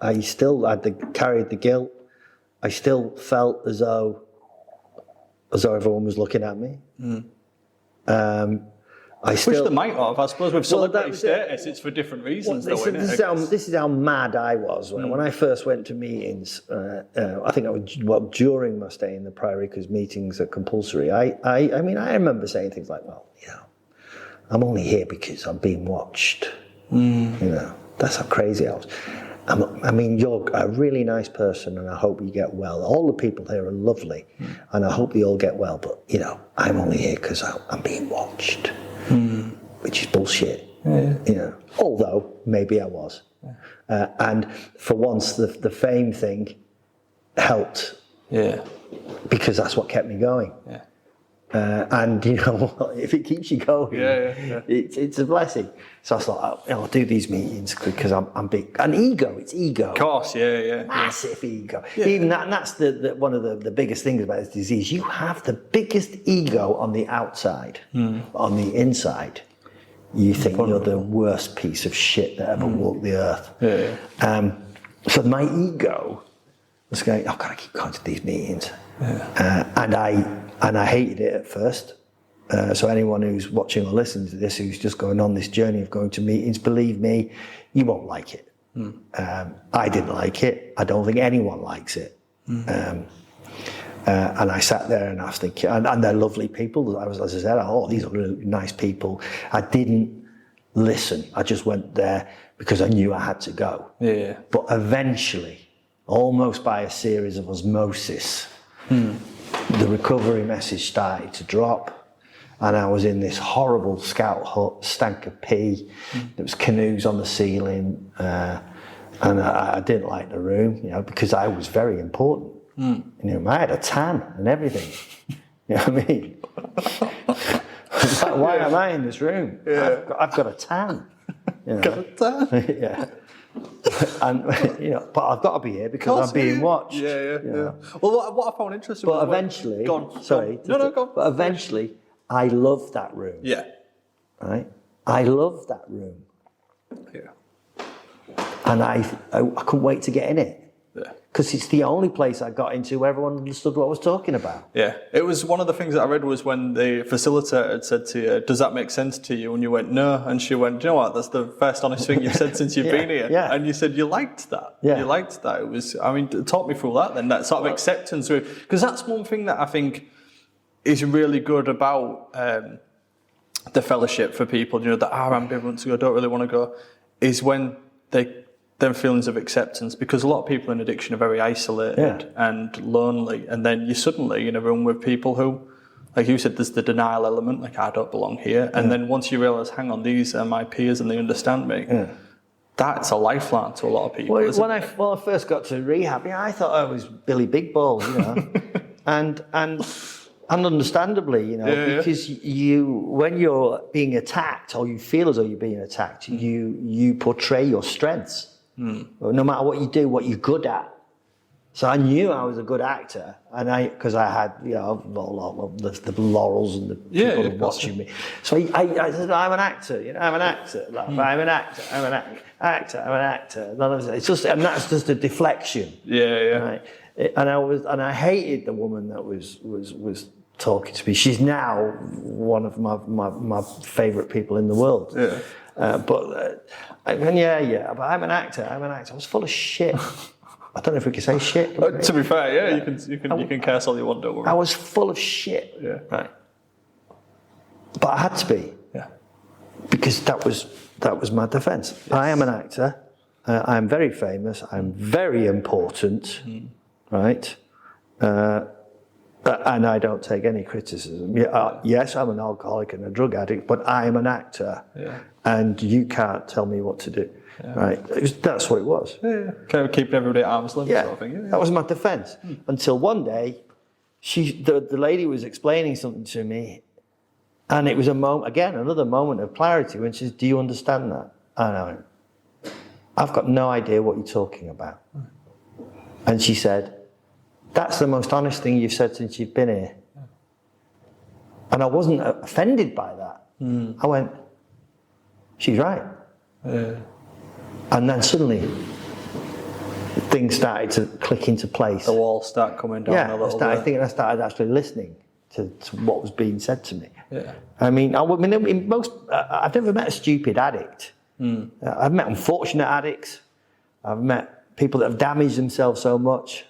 I still carried the guilt. I still felt as though everyone was looking at me. Which they might have, I suppose, with celebrity status, it's for different reasons, this is how mad I was. When I first went to meetings, I think during my stay in the Priory, because meetings are compulsory, I remember saying things like, well, I'm only here because I'm being watched. That's how crazy I was. You're a really nice person and I hope you get well. All the people here are lovely and I hope they all get well, but, I'm only here because I'm being watched, which is bullshit, although maybe I was. And for once, the fame thing helped because that's what kept me going. And if it keeps you going, it's a blessing. So I thought, I'll do these meetings because I'm big. And it's ego. Of course, Massive ego. Even that, and that's the one of the biggest things about this disease. You have the biggest ego on the outside. On the inside, you think you're the worst piece of shit that ever walked the earth. So my ego was going, I've got to keep going to these meetings. And I hated it at first. So anyone who's watching or listening to this, who's just going on this journey of going to meetings, believe me, you won't like it. I didn't like it. I don't think anyone likes it. And I sat there and I was thinking, and they're lovely people. As I said, these are really nice people. I didn't listen. I just went there because I knew I had to go. But eventually, almost by a series of osmosis, the recovery message started to drop, and I was in this horrible scout hut, stank of pee. There was canoes on the ceiling, and I didn't like the room, because I was very important. I had a tan and everything. You know what I mean? Why am I in this room? I've got a tan. Got a tan? And but I've got to be here because I'm being watched. Well, what I found interesting. But eventually, go on. But eventually, I loved that room. Right. I loved that room. And I couldn't wait to get in it. Because it's the only place I got into where everyone understood what I was talking about. It was one of the things that I read was when the facilitator had said to you, does that make sense to you? And you went, no. And she went, do you know what? That's the first honest thing you've said since you've been here. And you said you liked that. You liked that. It was, talk me through that then, that sort of acceptance. Because that's one thing that I think is really good about the fellowship for people, that are ambivalent to go, don't really want to go, is when them feelings of acceptance, because a lot of people in addiction are very isolated and lonely, and then you're suddenly in a room with people who, like you said, there's the denial element, like I don't belong here, and then once you realise, hang on, these are my peers and they understand me, that's a lifeline to a lot of people. When I first got to rehab, I thought I was Billy Big Balls, and understandably, because when you're being attacked or you feel as though you're being attacked, you portray your strengths. No matter what you do, what you're good at. So I knew I was a good actor, and because I had the laurels and the people watching me. So I said, I'm an actor. I'm an actor. I'm an actor. I'm an actor. I'm an actor. It's just, and that's just a deflection. Right? And I hated the woman that was talking to me. She's now one of my favourite people in the world. But I'm an actor. I was full of shit. I don't know if we can say shit. To be fair, you can curse all you want, don't worry. I was full of shit. Right. But I had to be. Because that was my defence. I am an actor. I'm very famous. I'm very important. Right. And I don't take any criticism. Yes, I'm an alcoholic and a drug addict, but I'm an actor, and you can't tell me what to do. Right? That's what it was. Kind of keeping everybody at arm's length sort of thing. That was my defence. Until one day, the lady was explaining something to me, and it was another moment of clarity when she says, "Do you understand that?" And I went, "I've got no idea what you're talking about." And she said, "That's the most honest thing you've said since you've been here." And I wasn't offended by that. I went, "She's right." And then suddenly, things started to click into place. The walls start coming down a little bit. I started actually listening to what was being said to me. Yeah. I've never met a stupid addict. I've met unfortunate addicts. I've met people that have damaged themselves so much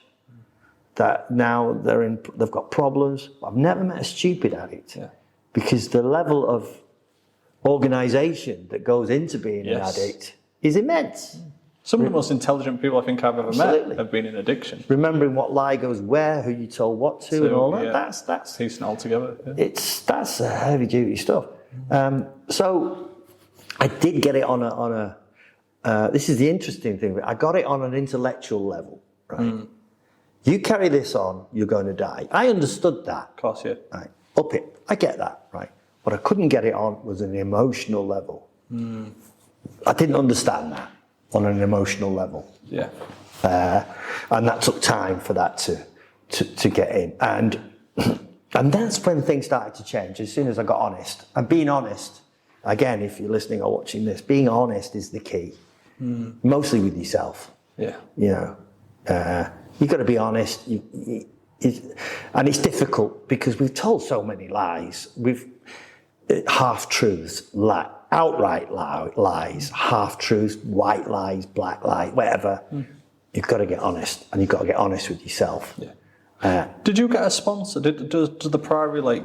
that now they've got problems. I've never met a stupid addict, because the level of organisation that goes into being an addict is immense. Some of the most intelligent people I think I've ever met have been in addiction. Remembering what lie goes where, who you told what to, and all that. Yeah. That's piecing it all together. Yeah. That's heavy duty stuff. So I did get it on a. This is the interesting thing. I got it on an intellectual level, right? You carry this on, you're going to die. I understood that. Of course, yeah. Right. Up it. I get that, right? What I couldn't get it on was an emotional level. I didn't understand that on an emotional level. Yeah. And that took time for that to get in. And that's when things started to change, as soon as I got honest. And being honest, again, if you're listening or watching this, being honest is the key. Mostly with yourself. Yeah. You know, you've got to be honest. And it's difficult because we've told so many lies. Half-truths, outright lies, half-truths, white lies, black lies, whatever. You've got to get honest, and you've got to get honest with yourself. Yeah. Did you get a sponsor? Does the Priory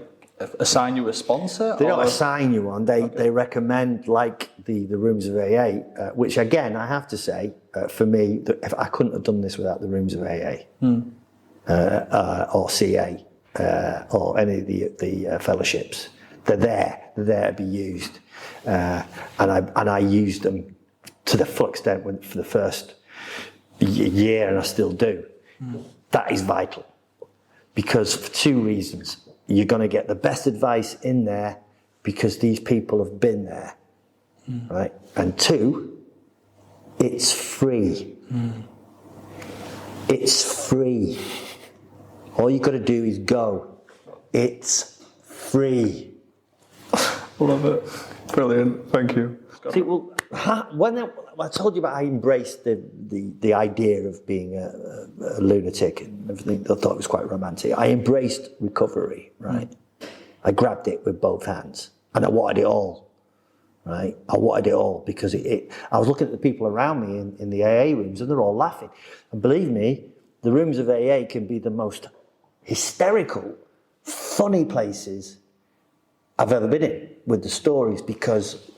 assign you a sponsor? They don't assign you one. They recommend, like the rooms of AA, which again I have to say, for me, if I couldn't have done this without the rooms of AA or CA or any of the fellowships. They're there to be used, and I used them to the full extent for the first year, and I still do. That is vital, because for two reasons: you're going to get the best advice in there because these people have been there, right? And two, it's free. It's free. All you've got to do is go. It's free. Love it. Brilliant. Thank you. See, well, when I told you about I embraced the idea of being a lunatic and everything, I thought it was quite romantic. I embraced recovery, right? I grabbed it with both hands, and I wanted it all, right? I wanted it all because I was looking at the people around me in the AA rooms, and they're all laughing. And believe me, the rooms of AA can be the most hysterical, funny places I've ever been in with the stories, because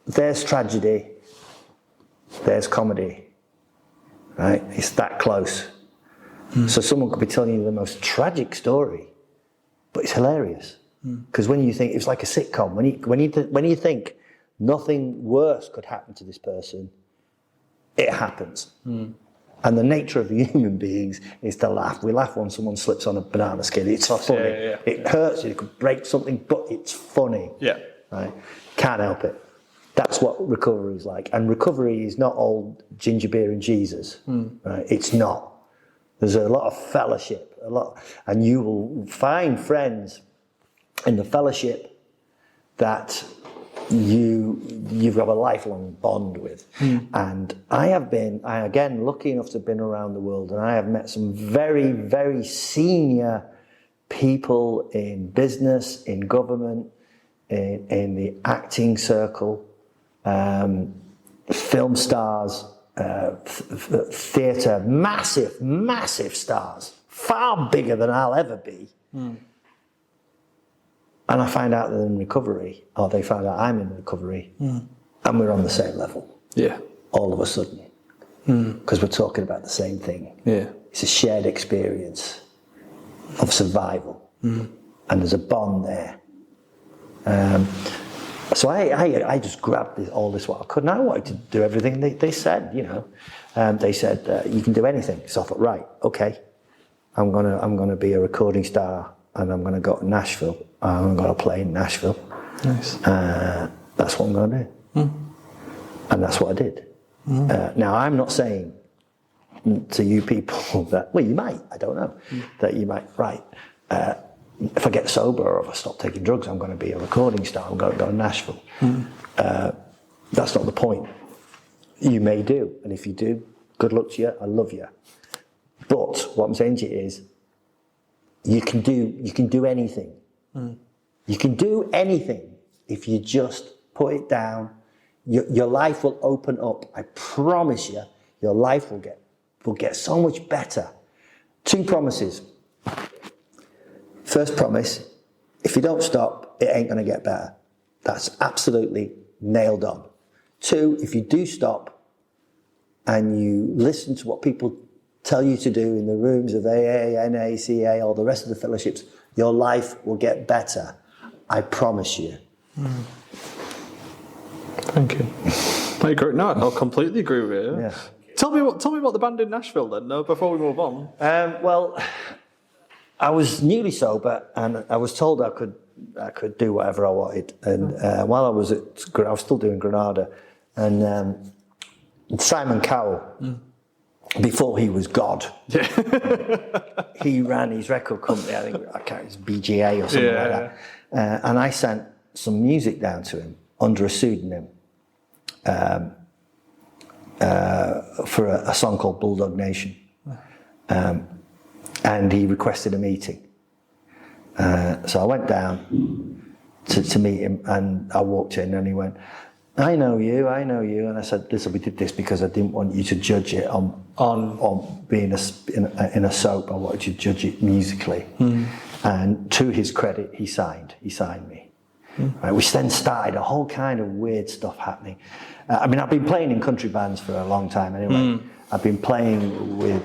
there's tragedy, there's comedy, right? It's that close. So someone could be telling you the most tragic story, but it's hilarious. Because when you think, it's like a sitcom, when you think nothing worse could happen to this person, it happens. And the nature of human beings is to laugh. We laugh when someone slips on a banana skin. It's funny. It hurts you. It could break something, but it's funny. Yeah. Right? Can't help it. That's what recovery is like. And recovery is not all ginger beer and Jesus. Right? It's not. There's a lot of fellowship, and you will find friends in the fellowship that you've got a lifelong bond with. And I have been, again, lucky enough to have been around the world, and I have met some very, very senior people in business, in government, in the acting circle, film stars, theatre, massive stars, far bigger than I'll ever be. And I find out they're in recovery, or they find out I'm in recovery, and we're on the same level. Yeah. All of a sudden. Because we're talking about the same thing. Yeah. It's a shared experience of survival. And there's a bond there. So I just grabbed all this what I could, and I wanted to do everything they said, you know. They said, you can do anything. So I thought, right, okay. I'm gonna be a recording star, and I'm gonna go to Nashville. I'm gonna play in Nashville. Nice. That's what I'm gonna do, and that's what I did. Now, I'm not saying to you people that, well, you might, I don't know, that you might, right, if I get sober or if I stop taking drugs, I'm going to be a recording star, I'm going to go to Nashville. That's not the point. You may do, and if you do, good luck to you, I love you. But what I'm saying to you is, you can do anything. You can do anything if you just put it down. Your life will open up. I promise you, your life will get so much better. 2 promises. First promise, if you don't stop, it ain't going to get better. That's absolutely nailed on. 2, if you do stop and you listen to what people tell you to do in the rooms of AA, NA, CA, all the rest of the fellowships, your life will get better. I promise you. Thank you. I agree. No, I completely agree with you. Yeah. Tell me about the band in Nashville then, before we move on. Well, I was newly sober, and I was told I could do whatever I wanted. And while I was still doing Granada, and Simon Cowell, before he was God, he ran his record company. I think it was BGA or something like that. And I sent some music down to him under a pseudonym. For a song called Bulldog Nation. And he requested a meeting. So I went down to meet him, and I walked in and he went, I know you. And I said, listen, we did this because I didn't want you to judge it on being in a soap. I wanted you to judge it musically. And to his credit, he signed me. Right, which then started a whole kind of weird stuff happening. I mean, I've been playing in country bands for a long time anyway. I've been playing with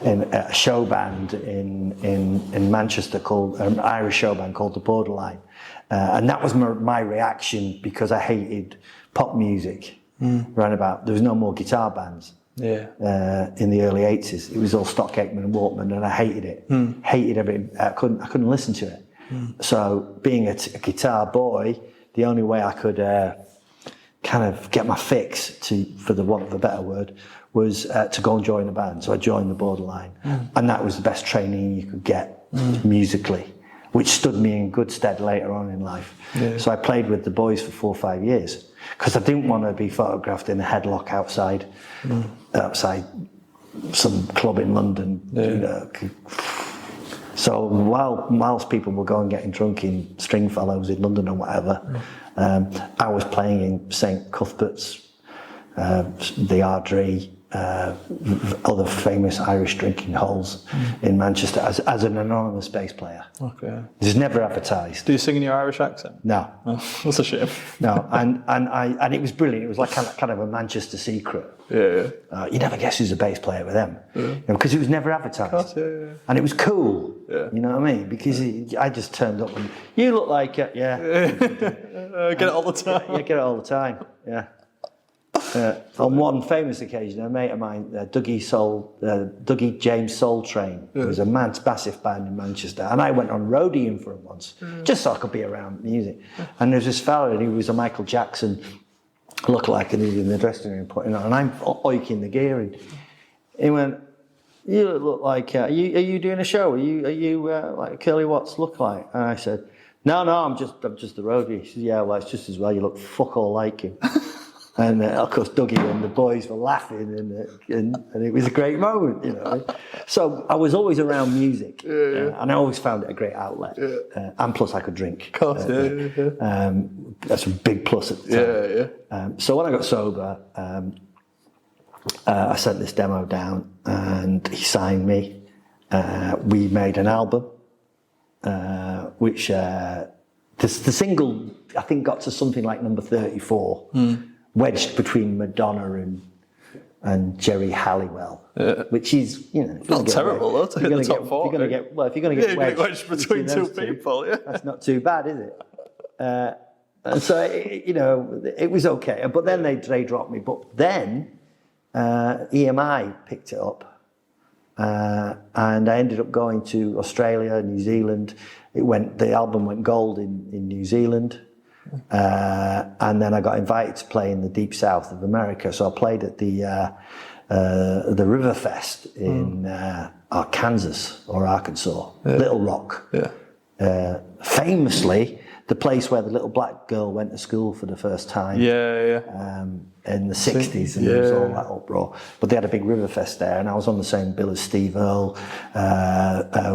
in a show band in Manchester called an Irish show band called The Borderline, and that was my reaction because I hated pop music. Round about, there was no more guitar bands. In the early 80s, it was all Stock Aitken and Walkman, and I hated it. Hated everything. I couldn't listen to it. So, being a guitar boy, the only way I could kind of get my fix, for the want of a better word, was to go and join a band. So I joined the Borderline, and that was the best training you could get musically, which stood me in good stead later on in life. So I played with the boys for 4 or 5 years because I didn't want to be photographed in a headlock outside some club in London. You know. So while people were going getting drunk in Stringfellows in London or whatever, I was playing in St Cuthbert's, the Ardrey, other famous Irish drinking holes in Manchester as an anonymous bass player. Okay. It was never advertised. Do you sing in your Irish accent? No. Oh, that's a shame. No, and it was brilliant. It was like kind of a Manchester secret. You never guess who's a bass player with them, because it was never advertised. And it was cool. You know what I mean? Because I just turned up and you look like it. Get it all the time. Get it all the time. On one famous occasion, a mate of mine, Dougie James Soul Train, who was a massive band in Manchester, and I went on roadieing for him once, just so I could be around music. And there was this fella, and he was a Michael Jackson lookalike, and he was in the dressing room putting on, and I'm oiking the gear, and he went, "You look like are you doing a show? Are you like Curly Watts lookalike?" And I said, "No, I'm just the roadie." He said, "Yeah, well, it's just as well. You look fuck all like him." And of course, Dougie and the boys were laughing, and it was a great moment, you know. So I was always around music, and I always found it a great outlet. And plus, I could drink. Of course, that's a big plus at the time. So when I got sober, I sent this demo down, and he signed me. We made an album, which the single I think got to something like number 34. Wedged between Madonna and Jerry Halliwell, which is, you know, not terrible though to hit the top 40. If you're going to get wedged between two people, that's not too bad, is it? And so it was okay. But then they dropped me. But then EMI picked it up, and I ended up going to Australia, New Zealand. The album went gold in New Zealand, and then I got invited to play in the deep south of America. So I played at the River Fest in Kansas or Arkansas, Little Rock. Yeah. Famously, the place where the little black girl went to school for the first time. In the 60s, and there was all that uproar. But they had a big River Fest there, and I was on the same bill as Steve Earle,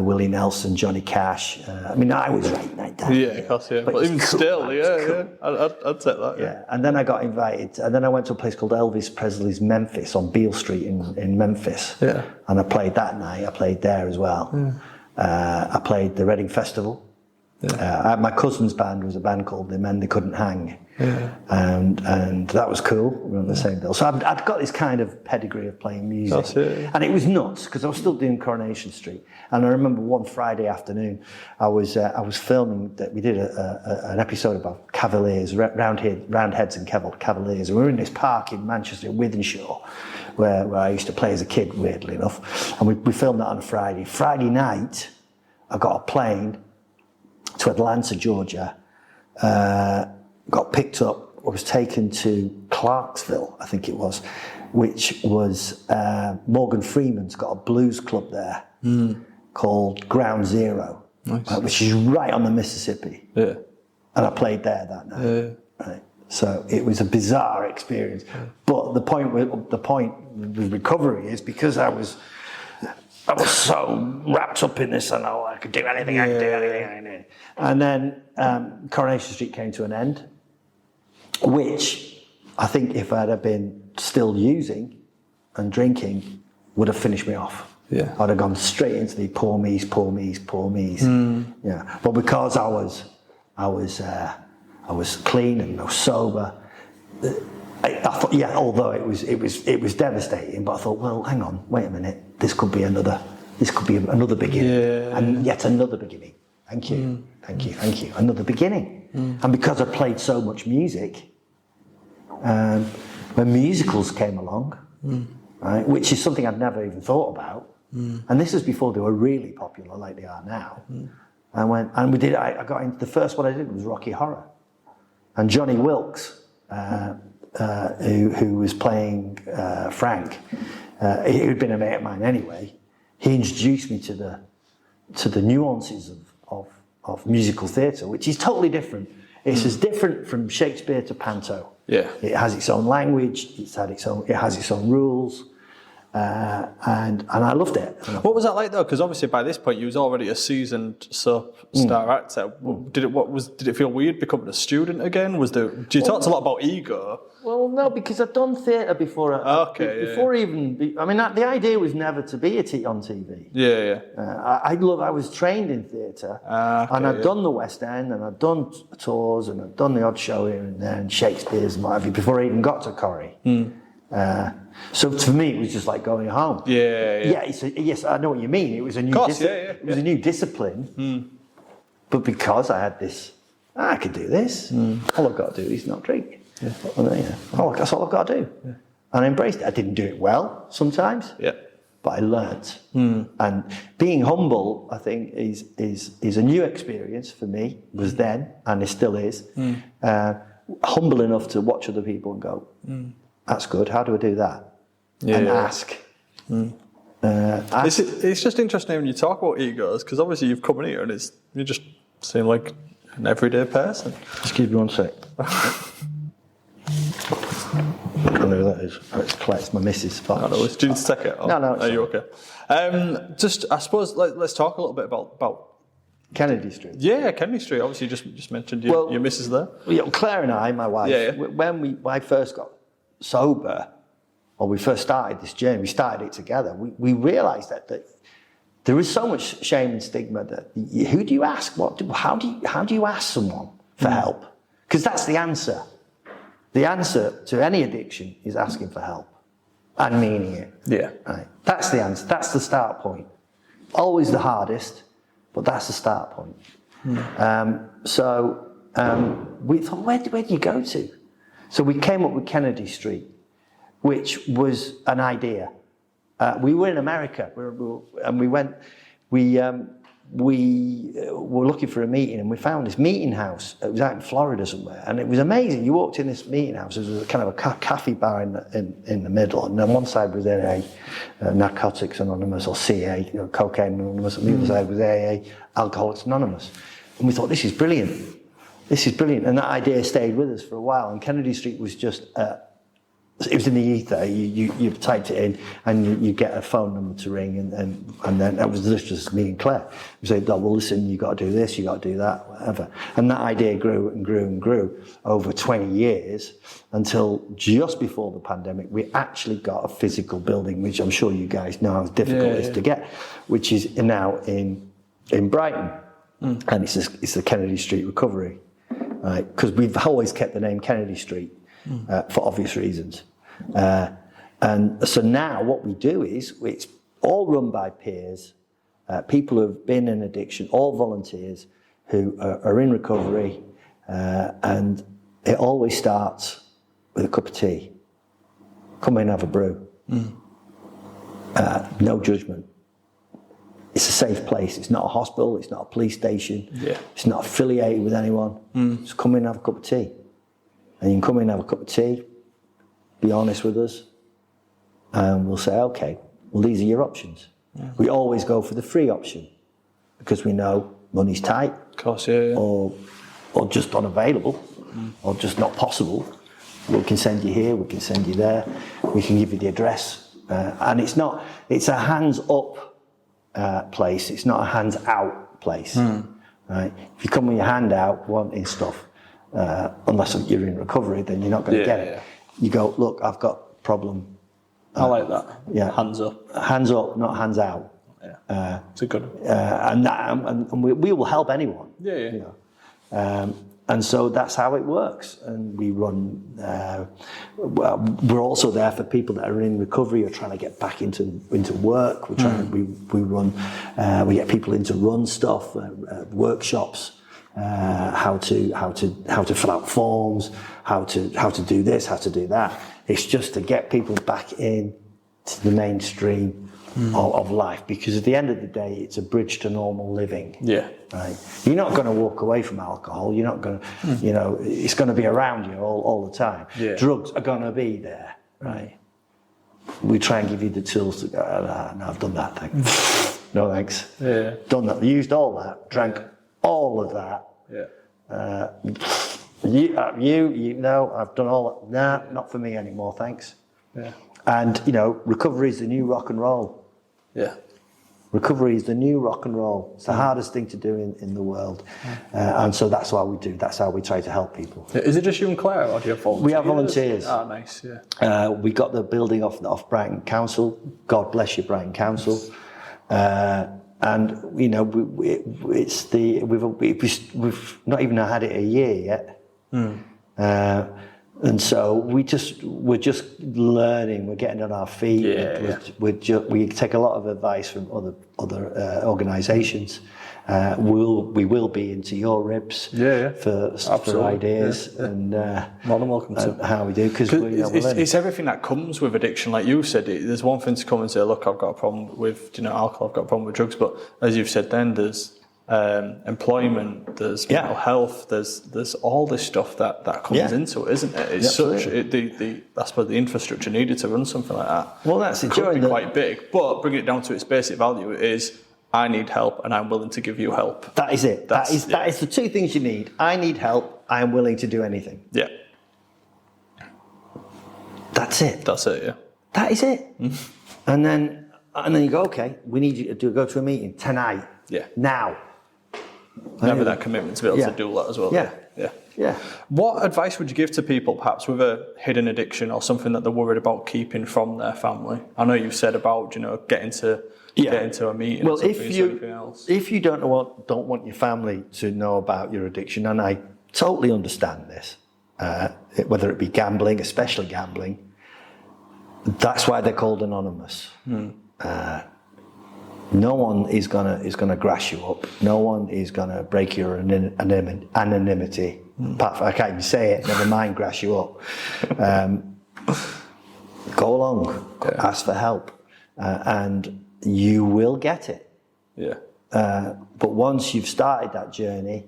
Willie Nelson, Johnny Cash. I mean, I was right down. Yeah, of course, yeah. But even cool, still, cool. I'd take that. Yeah, and then I got invited, and then I went to a place called Elvis Presley's Memphis on Beale Street in Memphis. Yeah. And I played that night. I played there as well. I played the Reading Festival. Yeah. My cousin's band was a band called The Men They Couldn't Hang, and that was cool. We were on the same bill, so I'd got this kind of pedigree of playing music, and it was nuts because I was still doing Coronation Street. And I remember one Friday afternoon, I was filming that we did an episode about Cavaliers, Roundheads and Cavaliers, and we were in this park in Manchester, Wythenshawe, where I used to play as a kid, weirdly enough, and we filmed that on a Friday. Friday night, I got a plane to Atlanta, Georgia, got picked up, was taken to Clarksville, I think it was, which was Morgan Freeman's got a blues club there called Ground Zero, which is right on the Mississippi. Yeah. And I played there that night. Yeah. Right. So it was a bizarre experience. Yeah. But the point with recovery is because I was so wrapped up in this, and I could do anything, I could do anything. And then Coronation Street came to an end, which I think if I'd have been still using and drinking, would have finished me off. Yeah. I'd have gone straight into the poor me's. Yeah. But because I was clean and I was sober, I thought, although it was devastating, but I thought, well, hang on, wait a minute, this could be another beginning, and yet another beginning. Thank you, another beginning. And because I played so much music, when musicals came along, right, which is something I'd never even thought about, and this is before they were really popular like they are now. I got into the first one I did was Rocky Horror, and Johnny Wilkes. Who was playing Frank, who'd been a mate of mine anyway, he introduced me to the nuances of musical theatre, which is totally different. It's as different from Shakespeare to Panto. Yeah. It has its own language, it has its own rules. And I loved it. What was that like though? Because obviously by this point you was already a seasoned soap star actor. Did it feel weird becoming a student again? Do you talked a lot about ego? Well, no, because I'd done theatre before. The idea was never to be on TV. I was trained in theatre, and I'd done the West End, and I'd done tours, and I'd done the odd show here and there, and Shakespeare's and what have you, before I even got to Corrie. So for me, it was just like going home. Yes, I know what you mean. It was a new It was a new discipline. But because I had this, I could do this. All I've got to do is not drink. That's all I've got to do. And I embraced it. I didn't do it well sometimes. But I learnt. And being humble, I think, is a new experience for me. Was then, and it still is. Humble enough to watch other people and go, that's good. How do I do that? And ask. It's just interesting when you talk about egos, because obviously you've come in here and you just seem like an everyday person. Excuse me one sec. I don't know who that is. It's my missus. Do you need to take it? No. Are you okay? I suppose let's talk a little bit about Kennedy Street. Yeah, Kennedy Street. Obviously, you just mentioned your missus there. Claire and I, my wife, when I first got sober, or we first started this journey, we started it together. We realised that there is so much shame and stigma that who do you ask? How do you ask someone for help? Because that's the answer. The answer to any addiction is asking for help and meaning it. Yeah. Right. That's the answer. That's the start point. Always the hardest, but that's the start point. So we thought, where do you go to? So we came up with Kennedy Street, which was an idea. we were in America, and we went. We were looking for a meeting, and we found this meeting house. It was out in Florida somewhere, and it was amazing. You walked in this meeting house. There was kind of a cafe bar in the middle, and on one side was AA, Narcotics Anonymous, or CA, Cocaine Anonymous, and the other side was AA, Alcoholics Anonymous. And we thought, this is brilliant. This is brilliant. And that idea stayed with us for a while. And Kennedy Street was just, it was in the ether. You typed it in, and you get a phone number to ring, and then that was just me and Claire. We said, oh, well, listen, you got to do this, you got to do that, whatever. And that idea grew and grew and grew over 20 years until just before the pandemic, we actually got a physical building, which I'm sure you guys know how difficult it is to get, which is now in Brighton. And it's the Kennedy Street Recovery, right? Because we've always kept the name Kennedy Street for obvious reasons. And so now what we do is, it's all run by peers, people who have been in addiction, all volunteers who are in recovery, and it always starts with a cup of tea. Come in and have a brew. No judgment. It's a safe place. It's not a hospital. It's not a police station. It's not affiliated with anyone. Just come in and have a cup of tea. And you can come in and have a cup of tea, be honest with us, and we'll say, okay, well, these are your options. We always go for the free option because we know money's tight, Of course, or just unavailable, or just not possible. We can send you here, we can send you there, we can give you the address. And it's a hands-up place, it's not a hands-out place. Right? If you come with your hand out wanting stuff, unless you're in recovery, then you're not going to get it. You go, look, I've got a problem. I like that. Yeah, hands up. Hands up, not hands out. It's a good one. And we will help anyone. Yeah. And so that's how it works. And we run. We're also there for people that are in recovery or trying to get back into work. We're trying. We run. We get people in to run stuff, workshops. How to fill out forms, how to do this, how to do that. It's just to get people back in to the mainstream of life, because at the end of the day, it's a bridge to normal living. Right. You're not going to walk away from alcohol. You're not going to, it's going to be around you all the time. Drugs are going to be there. Right. We try and give you the tools to go, no, I've done that thing. No thanks. Done that. Used all that. Drank all of that. You know, I've done all that. Nah, not for me anymore, thanks. And, recovery is the new rock and roll. Recovery is the new rock and roll. It's the hardest thing to do in the world. And so that's why we do. That's how we try to help people. Is it just you and Claire, or do you have volunteers? We have volunteers. Ah, nice, we got the building off Brighton Council. God bless you, Brighton Council. And we've not even had it a year yet, and so we're just learning. We're getting on our feet. We take a lot of advice from other organisations. We will be into your ribs for ideas and more than welcome to how we do, because it's everything that comes with addiction. Like you said, there's one thing to come and say, look, I've got a problem with alcohol, I've got a problem with drugs, but as you've said, then there's employment, there's mental health, there's all this stuff that comes into it, isn't it? It's I suppose the infrastructure needed to run something like that. Well, that's it. Could be quite big, but bring it down to its basic value is, I need help and I'm willing to give you help. That is it. That is the two things you need. I need help. I am willing to do anything. That's it. That's it, yeah. That is it. And then you go, okay, we need you to go to a meeting tonight. Now. Having that commitment to be able to do that as well. Yeah. What advice would you give to people, perhaps with a hidden addiction or something that they're worried about keeping from their family? I know you've said about, getting to a meeting. Well, if you don't want your family to know about your addiction, and I totally understand this, whether it be gambling, especially gambling, that's why they're called anonymous. No one is gonna grass you up. No one is gonna break your anonymity. Apart from, I can't even say it. Never mind grass you up. Go along. Ask for help. and you will get it. Yeah. But once you've started that journey,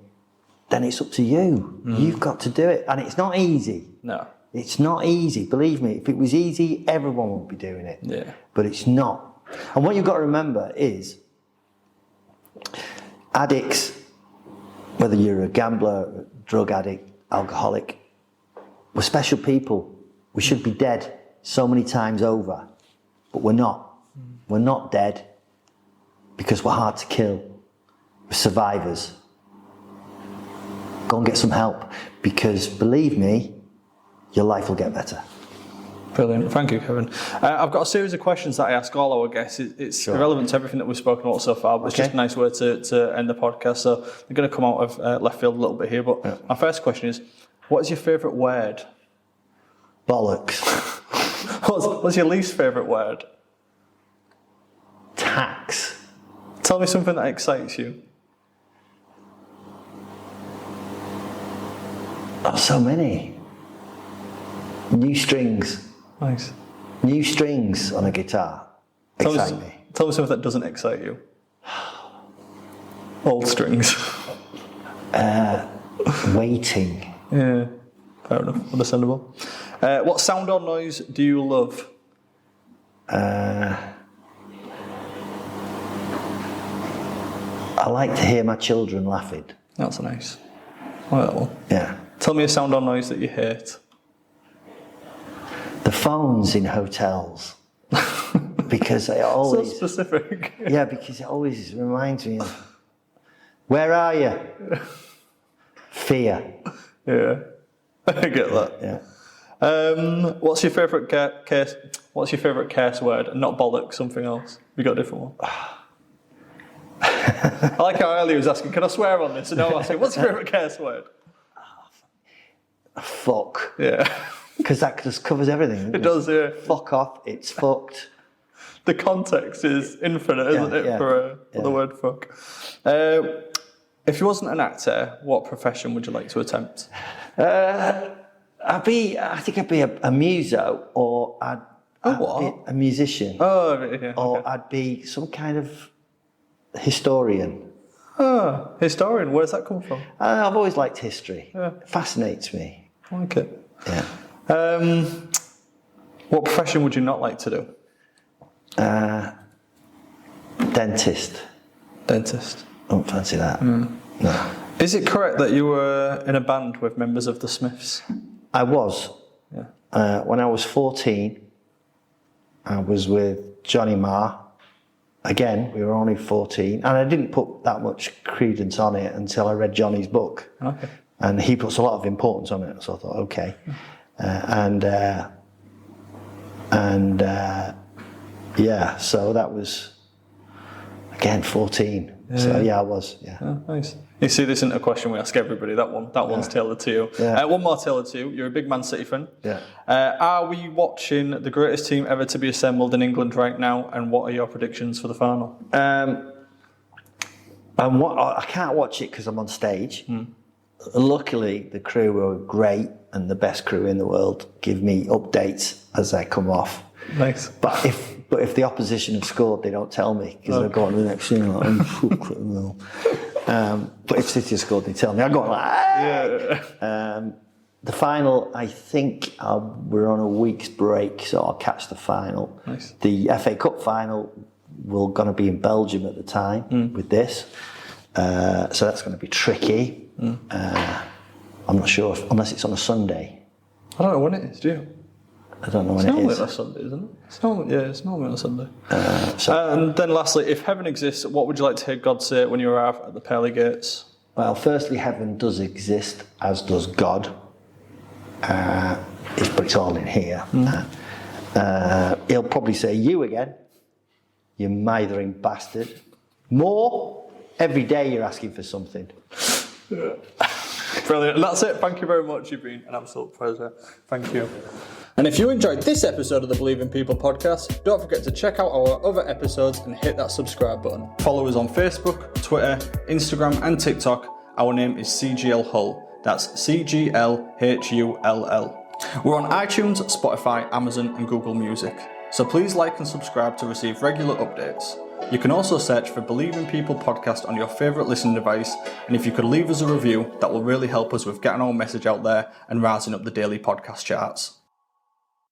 then it's up to you. You've got to do it. And it's not easy. No. It's not easy. Believe me, if it was easy, everyone would be doing it. Yeah. But it's not. And what you've got to remember is addicts, whether you're a gambler, drug addict, alcoholic, we're special people. We should be dead so many times over. But we're not. We're not dead because we're hard to kill. We're survivors. Go and get some help, because believe me, your life will get better. Brilliant. Thank you, Kevin. I've got a series of questions that I ask all our guests. It's irrelevant to everything that we've spoken about so far, but it's just a nice way to end the podcast. So they're going to come out of left field a little bit here. But my first question is, what is your favourite word? Bollocks. What's your least favourite word? Tax. Tell me something that excites you. Oh, so many. New strings. Nice. New strings on a guitar excite me. Tell me something that doesn't excite you. Old strings. Waiting. Yeah, fair enough. Understandable. What sound or noise do you love? I like to hear my children laughing. That's nice. I like that one. Yeah. Tell me a sound or noise that you hate. The phones in hotels. Because it always... So specific. Yeah, because it always reminds me of... Where are you? Fear. Yeah. I get that. Yeah. What's your favourite curse? What's your favourite curse word? Not bollocks, something else. You got a different one. I like how earlier he was asking, can I swear on this? And now I'm asking, what's your favourite curse word? Fuck. Yeah. Because that just covers everything. It does, yeah. Fuck off, it's fucked. The context is infinite, isn't it, for the word fuck? If you wasn't an actor, what profession would you like to attempt? I think I'd be a muso, or I'd be a musician. Oh, yeah. Or Okay. I'd be some kind of historian. Oh, historian, where's that come from? I've always liked history. Yeah. It fascinates me. I like it. Yeah. What profession would you not like to do? Dentist. Dentist. I don't fancy that. No. Is it correct that you were in a band with members of the Smiths? I was. Yeah. When I was 14, I was with Johnny Marr. Again, we were only 14, and I didn't put that much credence on it until I read Johnny's book. Okay. And he puts a lot of importance on it, so I thought, okay. Yeah, so that was, again, 14. Yeah. So yeah, I was, yeah. Oh, nice. You see, this isn't a question we ask everybody. That one's tailored to you. Yeah. One more tailored to you. You're a big Man City fan. Yeah. Are we watching the greatest team ever to be assembled in England right now? And what are your predictions for the final? I can't watch it because I'm on stage. Luckily, the crew were great, and the best crew in the world give me updates as they come off. Nice. But if the opposition have scored, they don't tell me, because they'll go on to the next scene like, but if City have scored, they tell me. I go on like, hey! Yeah. The final, I think we're on a week's break, so I'll catch the final. Nice. The FA Cup final, we're going to be in Belgium at the time with this, so that's going to be tricky. I'm not sure unless it's on a Sunday. I don't know when it is, do you? I don't know when It's it normally is. on a Sunday, isn't it? It's normally on a Sunday. And then lastly, if heaven exists, what would you like to hear God say when you arrive at the pearly gates? Well, firstly, heaven does exist, as does God. But it's all in here. He'll probably say, you again, you mithering bastard. More? Every day you're asking for something. Brilliant. And that's it. Thank you very much. You've been an absolute pleasure. Thank you. And if you enjoyed this episode of the Believe in People podcast, don't forget to check out our other episodes and hit that subscribe button. Follow us on Facebook, Twitter, Instagram and TikTok. Our name is CGL Hull. That's CGLHULL. We're on iTunes, Spotify, Amazon and Google Music. So please like and subscribe to receive regular updates. You can also search for Believe in People podcast on your favourite listening device, and if you could leave us a review, that will really help us with getting our message out there and rising up the daily podcast charts.